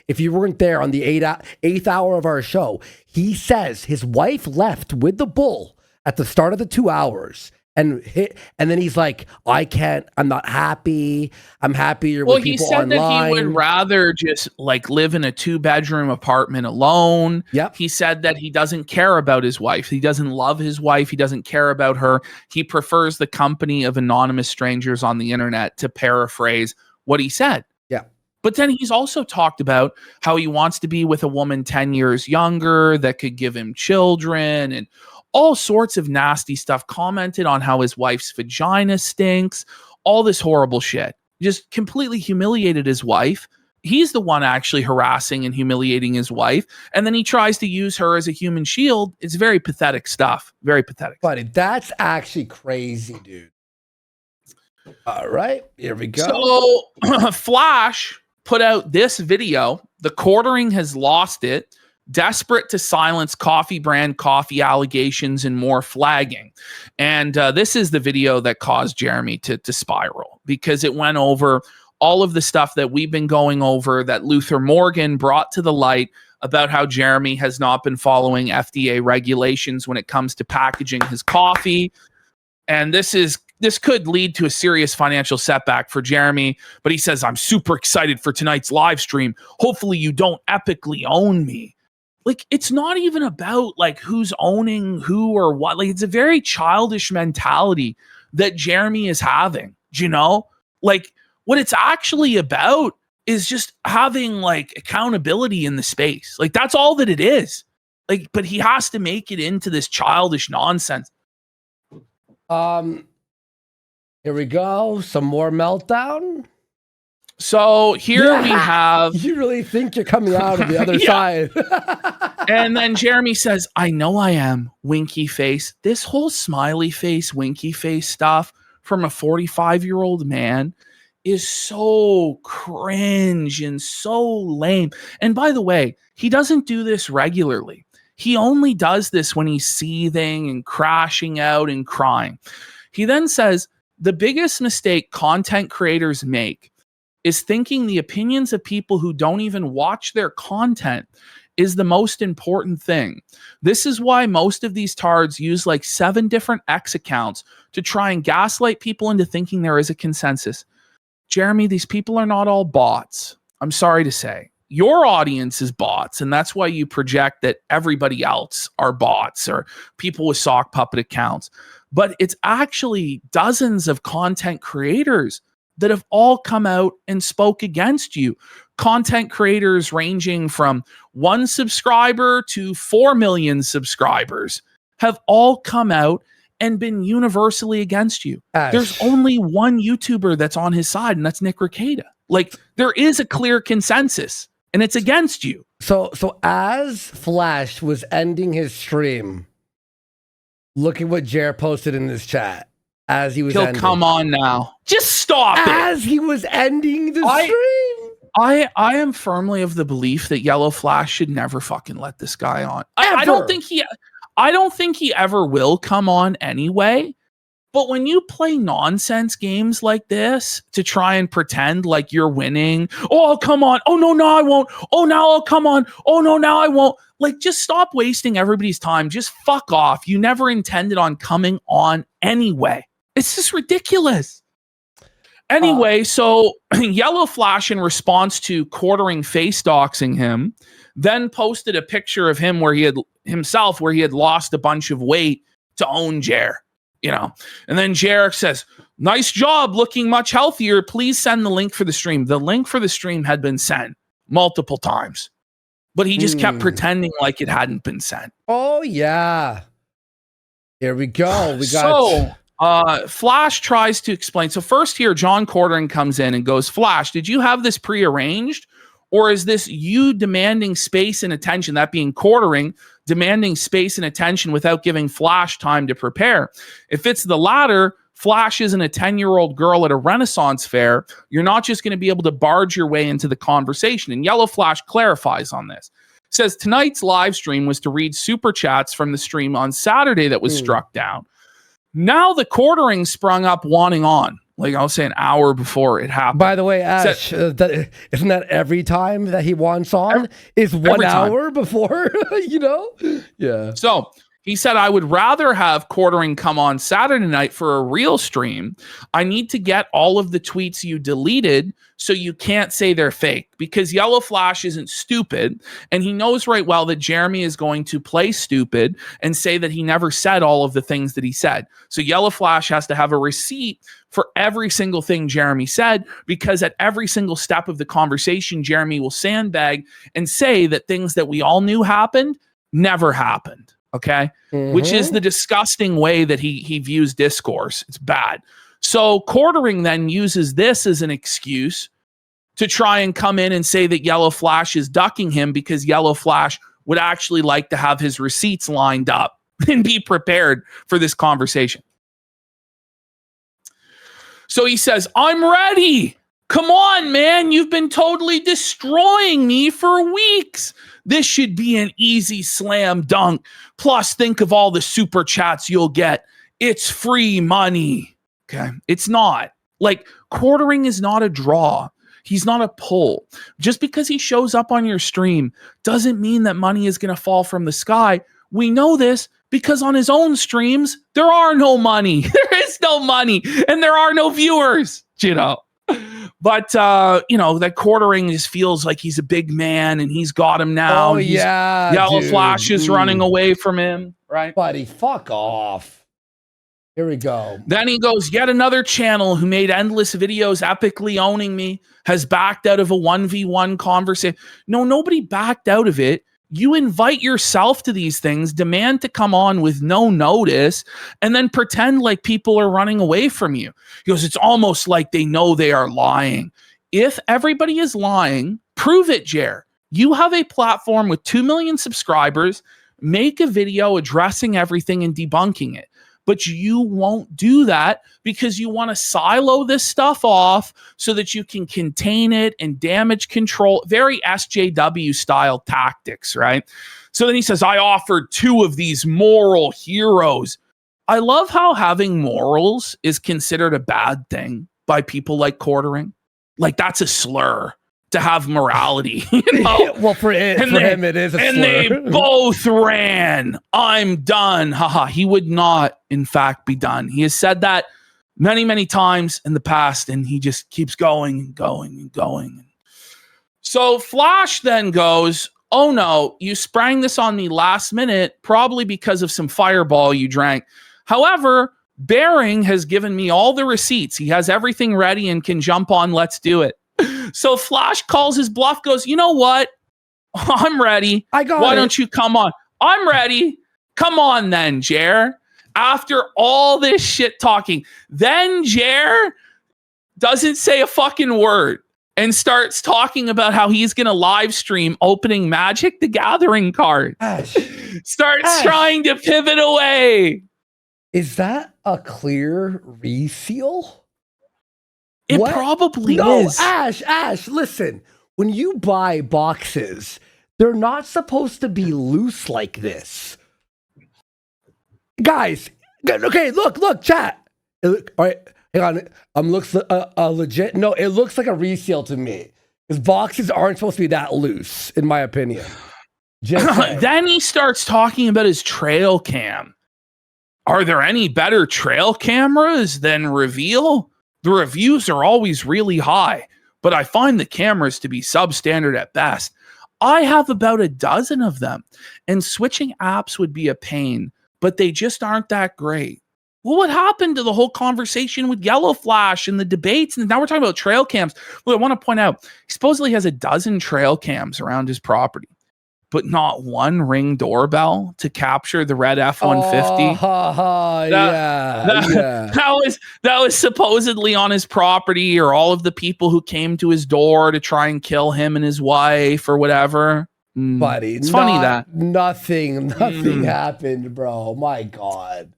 if you weren't there on the 8th hour of our show, he says his wife left with the bull at the start of the 2 hours. And then he's like, I'm not happy. I'm happier with people online. Well, he said that he would rather just like live in a 2-bedroom apartment alone. Yep. He said that he doesn't care about his wife. He doesn't love his wife. He doesn't care about her. He prefers the company of anonymous strangers on the internet, to paraphrase what he said. Yeah. But then he's also talked about how he wants to be with a woman 10 years younger that could give him children and all sorts of nasty stuff, commented on how his wife's vagina stinks, all this horrible shit. Just completely humiliated his wife. He's the one actually harassing and humiliating his wife. And then he tries to use her as a human shield. It's very pathetic stuff. Very pathetic. Buddy, that's actually crazy, dude. All right, here we go. So Flash put out this video. The Quartering has lost it. Desperate to silence coffee brand coffee allegations and more flagging. And this is the video that caused Jeremy to spiral, because it went over all of the stuff that we've been going over that Luther Morgan brought to the light about how Jeremy has not been following FDA regulations when it comes to packaging his coffee. And this could lead to a serious financial setback for Jeremy. But he says, I'm super excited for tonight's live stream. Hopefully you don't epically own me. Like, it's not even about like who's owning who or what. Like, it's a very childish mentality that Jeremy is having, you know? Like, what it's actually about is just having like accountability in the space. Like, that's all that it is. Like, but he has to make it into this childish nonsense. Here we go. Some more meltdown. So here we have... You really think you're coming out of the other side. And then Jeremy says, I know I am, winky face. This whole smiley face, winky face stuff from a 45-year-old man is so cringe and so lame. And by the way, he doesn't do this regularly. He only does this when he's seething and crashing out and crying. He then says, the biggest mistake content creators make is thinking the opinions of people who don't even watch their content is the most important thing. This is why most of these tards use like 7 different X accounts to try and gaslight people into thinking there is a consensus. Jeremy, these people are not all bots. I'm sorry to say, your audience is bots, and that's why you project that everybody else are bots or people with sock puppet accounts. But it's actually dozens of content creators that have all come out and spoke against you. Content creators ranging from 1 subscriber to 4 million subscribers have all come out and been universally against you. There's only one YouTuber that's on his side, and that's Nick Rekieta. Like, there is a clear consensus, and it's against you. So as Flash was ending his stream, look at what Jer posted in this chat. As he was ending. Come on now. Just stop it. As he was ending the stream. I am firmly of the belief that Yellow Flash should never fucking let this guy on. I don't think he ever will come on anyway. But when you play nonsense games like this to try and pretend like you're winning, oh, come on. Oh, no, I won't. Oh, now I'll come on. Oh, no, now I won't. Like, just stop wasting everybody's time. Just fuck off. You never intended on coming on anyway. It's just ridiculous. Anyway, so Yellow Flash, in response to quartering face doxing him, then posted a picture of him where he had lost a bunch of weight to own Jer, you know. And then Jer says, "Nice job, looking much healthier. Please send the link for the stream." The link for the stream had been sent multiple times, but he just kept pretending like it hadn't been sent. Oh yeah. Here we go. We got Flash tries to explain. So first here, John Quartering comes in and goes, "Flash, did you have this prearranged? Or is this you demanding space and attention?" That being Quartering, demanding space and attention without giving Flash time to prepare. If it's the latter, Flash isn't a 10-year-old girl at a Renaissance fair. You're not just going to be able to barge your way into the conversation. And Yellow Flash clarifies on this. Says tonight's live stream was to read super chats from the stream on Saturday that was struck down. Now the Quartering sprung up wanting on. Like I'll say an hour before it happened. By the way, Ash, isn't that every time that he wants on is 1 hour before, you know? Yeah. So he said, "I would rather have Quartering come on Saturday night for a real stream. I need to get all of the tweets you deleted so you can't say they're fake, because Yellow Flash isn't stupid. And he knows right well that Jeremy is going to play stupid and say that he never said all of the things that he said. So Yellow Flash has to have a receipt for every single thing Jeremy said, because at every single step of the conversation, Jeremy will sandbag and say that things that we all knew happened never happened." Okay. Which is the disgusting way that he views discourse. It's bad. So Quartering then uses this as an excuse to try and come in and say that Yellow Flash is ducking him because Yellow Flash would actually like to have his receipts lined up and be prepared for this conversation. So he says, "I'm ready. Come on, man. You've been totally destroying me for weeks. This should be an easy slam dunk. Plus, think of all the super chats you'll get. It's free money." Okay. It's not. Like, Quartering is not a draw. He's not a pull. Just because he shows up on your stream doesn't mean that money is going to fall from the sky. We know this because on his own streams, there are no money. There is no money, and there are no viewers, you know. But, you know, that Quartering just feels like he's a big man and he's got him now. Oh, yeah. Yellow Flash is running away from him, right? Buddy, fuck off. Here we go. Then he goes, "Yet another channel who made endless videos epically owning me has backed out of a 1v1 conversation." No, nobody backed out of it. You invite yourself to these things, demand to come on with no notice, and then pretend like people are running away from you. He goes, "It's almost like they know they are lying." If everybody is lying, prove it, Jer. You have a platform with 2 million subscribers. Make a video addressing everything and debunking it. But you won't do that because you want to silo this stuff off so that you can contain it and damage control. Very SJW style tactics, right? So then he says, "I offered 2 of these moral heroes." I love how having morals is considered a bad thing by people like Quartering. Like, that's a slur to have morality, you know? Well, for him, it is a slur. And they both ran. "I'm done." Haha. He would not, in fact, be done. He has said that many, many times in the past, and he just keeps going and going and going. So Flash then goes, oh no, you sprang this on me last minute, probably because of some fireball you drank. However, Bering has given me all the receipts. He has everything ready and can jump on. Let's do it. So Flash calls his bluff, goes, you know what? I'm ready. Why don't you come on? I'm ready. Come on then, Jer. After all this shit talking, then Jer doesn't say a fucking word and starts talking about how he's going to live stream opening Magic the Gathering card. Starts trying to pivot away. Is that a clear reseal? It probably is. Ash, listen. When you buy boxes, they're not supposed to be loose like this. Guys, okay, look, chat. All right, hang on. Looks legit. No, it looks like a reseal to me. Because boxes aren't supposed to be that loose, in my opinion. Then he starts talking about his trail cam. Are there any better trail cameras than Reveal? The reviews are always really high, but I find the cameras to be substandard at best. I have about a dozen of them, and switching apps would be a pain, but they just aren't that great. Well, what happened to the whole conversation with Yellow Flash and the debates? And now we're talking about trail cams. Well, I want to point out, he supposedly has a dozen trail cams around his property, but not one Ring doorbell to capture the red F-150. That was supposedly on his property, or all of the people who came to his door to try and kill him and his wife or whatever. Buddy, it's funny that nothing happened, bro. My God.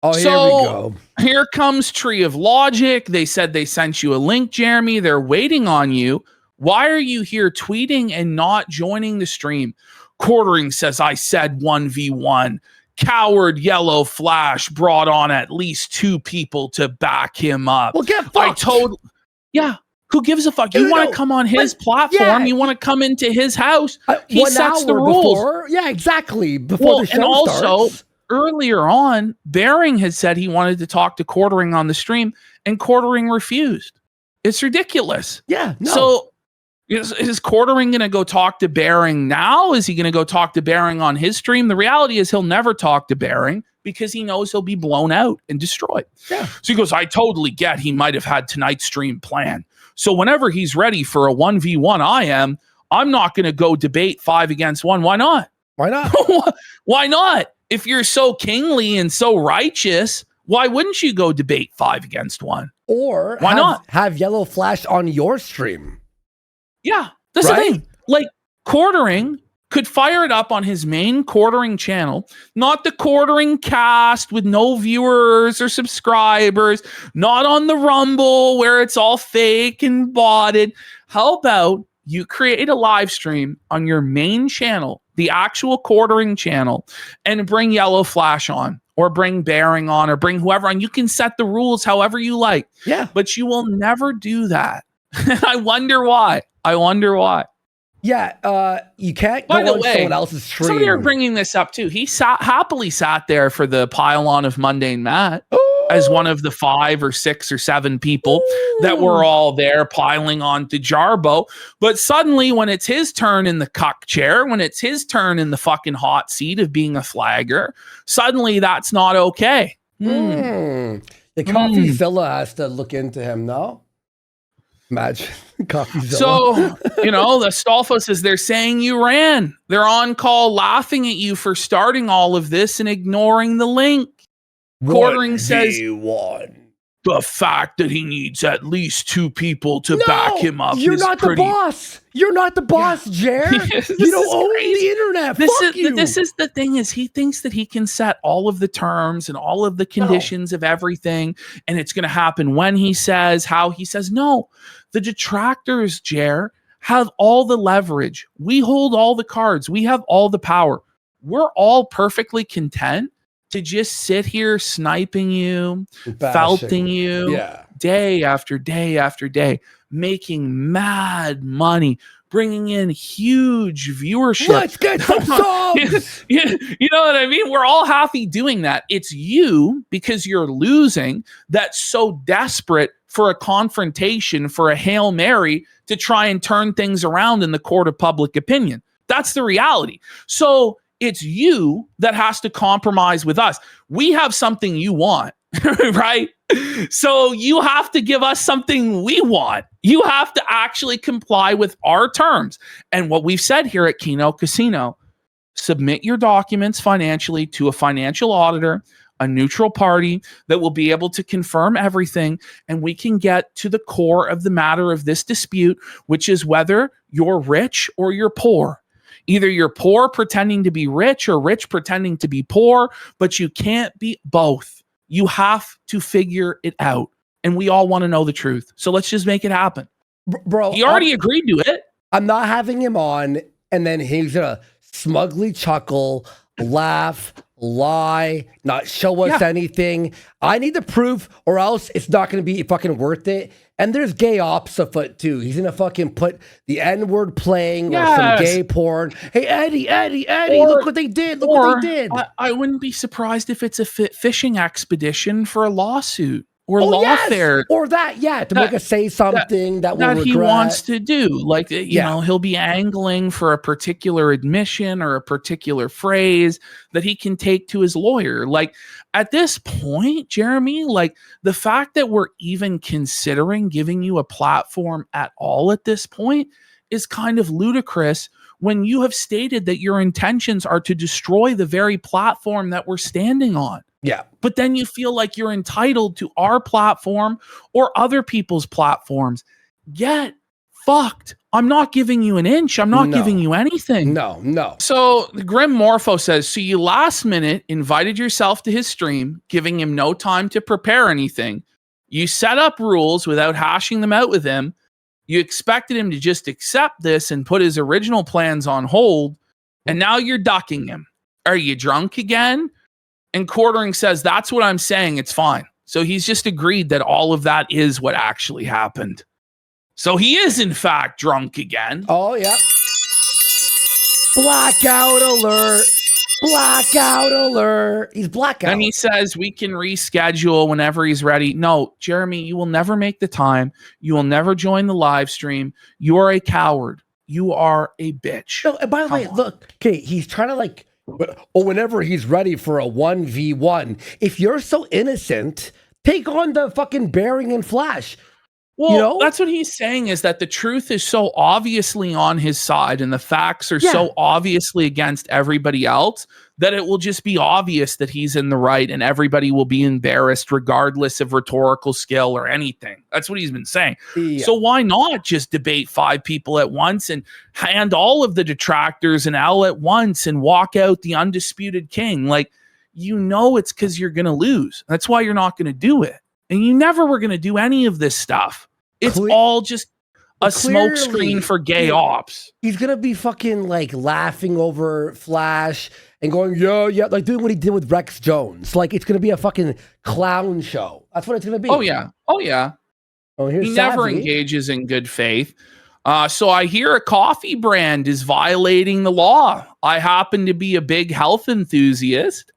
Oh, so, here we go. Here comes Tree of Logic. They said they sent you a link, Jeremy. They're waiting on you. Why are you here tweeting and not joining the stream? Quartering says, I said 1v1. Coward Yellow Flash brought on at least 2 people to back him up. Well, get fucked. Who gives a fuck? You want to come on his platform. You want to come into his house. He sets the rules. Exactly. Before the show starts. Also, earlier on, Bering had said he wanted to talk to Quartering on the stream, and Quartering refused. It's ridiculous. Yeah. No. So is Quartering going to go talk to Bering now? Is he going to go talk to Bering on his stream? The reality is he'll never talk to Bering because he knows he'll be blown out and destroyed. Yeah. So he goes, I totally get he might have had tonight's stream planned. So whenever he's ready for a 1v1 I'm not going to go debate 5 against 1. Why not? Why not? Why not? If you're so kingly and so righteous, why wouldn't you go debate 5 against 1? Or why not have Yellow Flash on your stream? Yeah, that's the thing. Like, Quartering could fire it up on his main Quartering channel, not the Quartering cast with no viewers or subscribers, not on the Rumble where it's all fake and botted. How about you create a live stream on your main channel, the actual Quartering channel, and bring Yellow Flash on, or bring Bering on, or bring whoever on. You can set the rules however you like. Yeah. But you will never do that. I wonder why. Yeah, you can't go on someone else's stream. Somebody are bringing this up too. He happily sat there for the pile-on of Mundane Matt as one of the 5 or 6 or 7 people that were all there piling on to Jarbo. But suddenly, when it's his turn in the cuck chair, when it's his turn in the fucking hot seat of being a flagger, suddenly that's not okay. The CoffeeZilla has to look into him, no? Imagine CoffeeZilla. So, the Stolfos is they're saying you ran. They're on call laughing at you for starting all of this and ignoring the link. Quartering says the fact that he needs at least 2 people to back him up. You're not the boss. You're not the boss, Jer. You don't own the internet. This is the thing, is he thinks that he can set all of the terms and all of the conditions of everything, and it's going to happen when he says, how he says. No, the detractors, Jer, have all the leverage. We hold all the cards. We have all the power. We're all perfectly content to just sit here sniping you, felting you, day after day after day, making mad money, bringing in huge viewership. Let's get some subs! You know what I mean? We're all happy doing that. It's you, because you're losing, that's so desperate for a confrontation, for a Hail Mary to try and turn things around in the court of public opinion. That's the reality. So it's you that has to compromise with us. We have something you want, right? So you have to give us something we want. You have to actually comply with our terms. And what we've said here at Kino Casino, submit your documents financially to a financial auditor, a neutral party that will be able to confirm everything, and we can get to the core of the matter of this dispute, which is whether you're rich or you're poor. Either you're poor pretending to be rich or rich pretending to be poor, but you can't be both. You have to figure it out. And we all want to know the truth. So let's just make it happen. Bro, he already agreed to it. I'm not having him on, and then he's going to smugly chuckle, laugh, lie, not show us anything. I need the proof, or else it's not going to be fucking worth it. And there's gay ops afoot too. He's gonna fucking put the N-word playing or some gay porn. Hey, Eddie, look what they did. Look what they did. I wouldn't be surprised if it's a fishing expedition for a lawsuit or lawfare. Or that, to make us say something that we'll regret. He wants to do. Like, you know, he'll be angling for a particular admission or a particular phrase that he can take to his lawyer. Like, at this point, Jeremy, like, the fact that we're even considering giving you a platform at all at this point is kind of ludicrous when you have stated that your intentions are to destroy the very platform that we're standing on. Yeah. But then you feel like you're entitled to our platform or other people's platforms. Get fucked. I'm not giving you an inch. I'm not giving you anything. No. So Grim Morpho says, so you last minute invited yourself to his stream, giving him no time to prepare anything. You set up rules without hashing them out with him. You expected him to just accept this and put his original plans on hold. And now you're ducking him. Are you drunk again? And Quartering says, that's what I'm saying. It's fine. So he's just agreed that all of that is what actually happened. So he is, in fact, drunk again. Oh, yeah. Blackout alert. Blackout alert. He's blackout. And he says we can reschedule whenever he's ready. No, Jeremy, you will never make the time. You will never join the live stream. You are a coward. You are a bitch. No, and by the way, look, okay, he's trying to like, or whenever he's ready for a 1v1. If you're so innocent, take on the fucking Bearing and Flash. Well, you know? That's what he's saying, is that the truth is so obviously on his side and the facts are so obviously against everybody else that it will just be obvious that he's in the right and everybody will be embarrassed regardless of rhetorical skill or anything. That's what he's been saying. Yeah. So why not just debate 5 people at once and hand all of the detractors an L at once and walk out the undisputed king? Like, you know, it's because you're going to lose. That's why you're not going to do it. And you never were going to do any of this stuff. It's all just a smoke screen for gay ops. He's going to be fucking like laughing over Flash and going, yeah, like doing what he did with Rex Jones. Like, it's going to be a fucking clown show. That's what it's going to be. Oh, yeah. Oh, here's he never engages in good faith. So I hear a coffee brand is violating the law. I happen to be a big health enthusiast.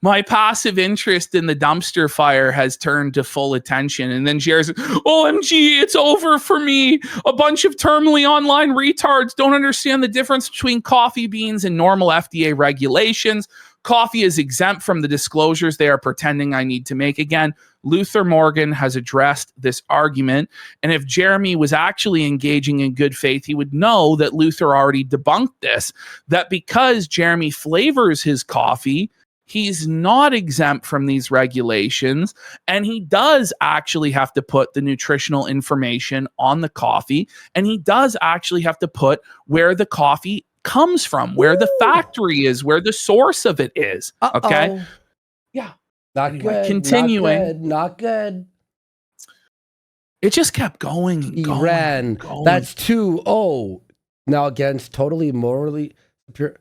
My passive interest in the dumpster fire has turned to full attention. And then Jared says, OMG, it's over for me. A bunch of terminally online retards don't understand the difference between coffee beans and normal FDA regulations. Coffee is exempt from the disclosures they are pretending I need to make. Again, Luther Morgan has addressed this argument. And if Jeremy was actually engaging in good faith, he would know that Luther already debunked this, that because Jeremy flavors his coffee, he's not exempt from these regulations. And he does actually have to put the nutritional information on the coffee. And he does actually have to put where the coffee comes from, where the factory is, where the source of it is. Okay. Yeah. Not good. Continuing. Not good. It just kept going and going. Ran. That's 2-0. Now against totally morally pure.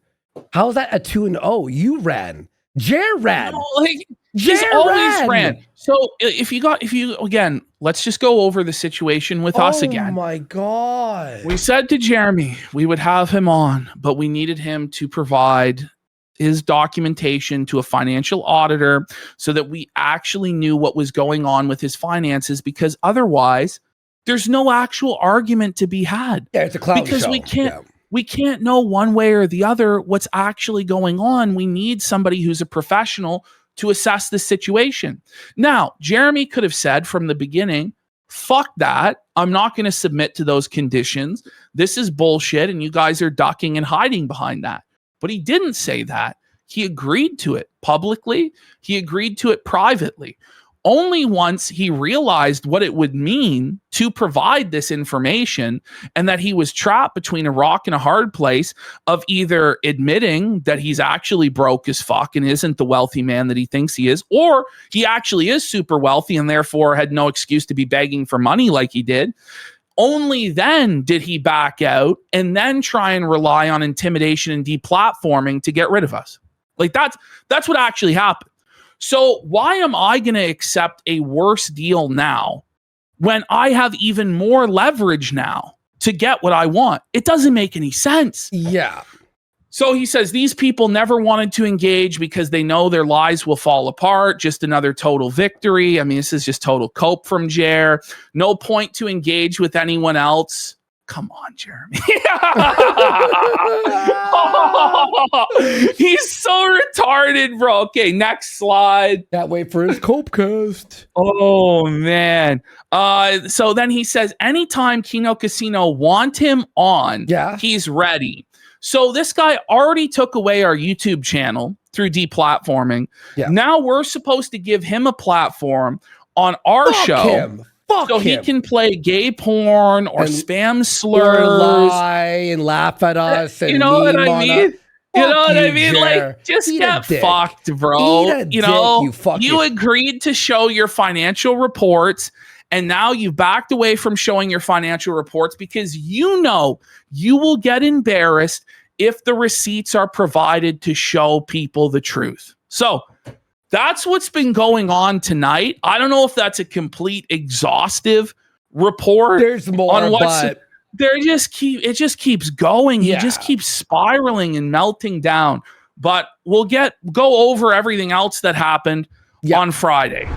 How's that a 2-0? You ran. Jer ran. No, like, he's always ran. So if you again, let's just go over the situation with us again. Oh my God. We said to Jeremy we would have him on, but we needed him to provide his documentation to a financial auditor so that we actually knew what was going on with his finances, because otherwise there's no actual argument to be had. Yeah, it's a clown because show. We can't know one way or the other what's actually going on. We need somebody who's a professional to assess the situation. Now, Jeremy could have said from the beginning, fuck that. I'm not going to submit to those conditions. This is bullshit, and you guys are ducking and hiding behind that. But he didn't say that. He agreed to it publicly. He agreed to it privately. Only once he realized what it would mean to provide this information, and that he was trapped between a rock and a hard place of either admitting that he's actually broke as fuck and isn't the wealthy man that he thinks he is, or he actually is super wealthy and therefore had no excuse to be begging for money like he did. Only then did he back out and then try and rely on intimidation and deplatforming to get rid of us. Like that's what actually happened. So why am I going to accept a worse deal now when I have even more leverage now to get what I want? It doesn't make any sense. Yeah. So he says these people never wanted to engage because they know their lives will fall apart. Just another total victory. I mean, this is just total cope from Jer. No point to engage with anyone else. Come on, Jeremy. He's so retarded, bro. Okay, next slide. Can't wait for his Copecast. Oh, man. So then he says, anytime Kino Casino want him on, he's ready. So this guy already took away our YouTube channel through deplatforming. Yeah. Now we're supposed to give him a platform on our show. So he can play gay porn or spam slurs. Or lie and laugh at us. And you know what I mean? You know what I mean? Like, just get fucked, bro. You know, you agreed to show your financial reports, and now you've backed away from showing your financial reports because you know you will get embarrassed if the receipts are provided to show people the truth. So that's what's been going on tonight. I don't know if that's a complete exhaustive report. There's more, on what's, but it just keeps going. He just keeps spiraling and melting down. But we'll go over everything else that happened on Friday.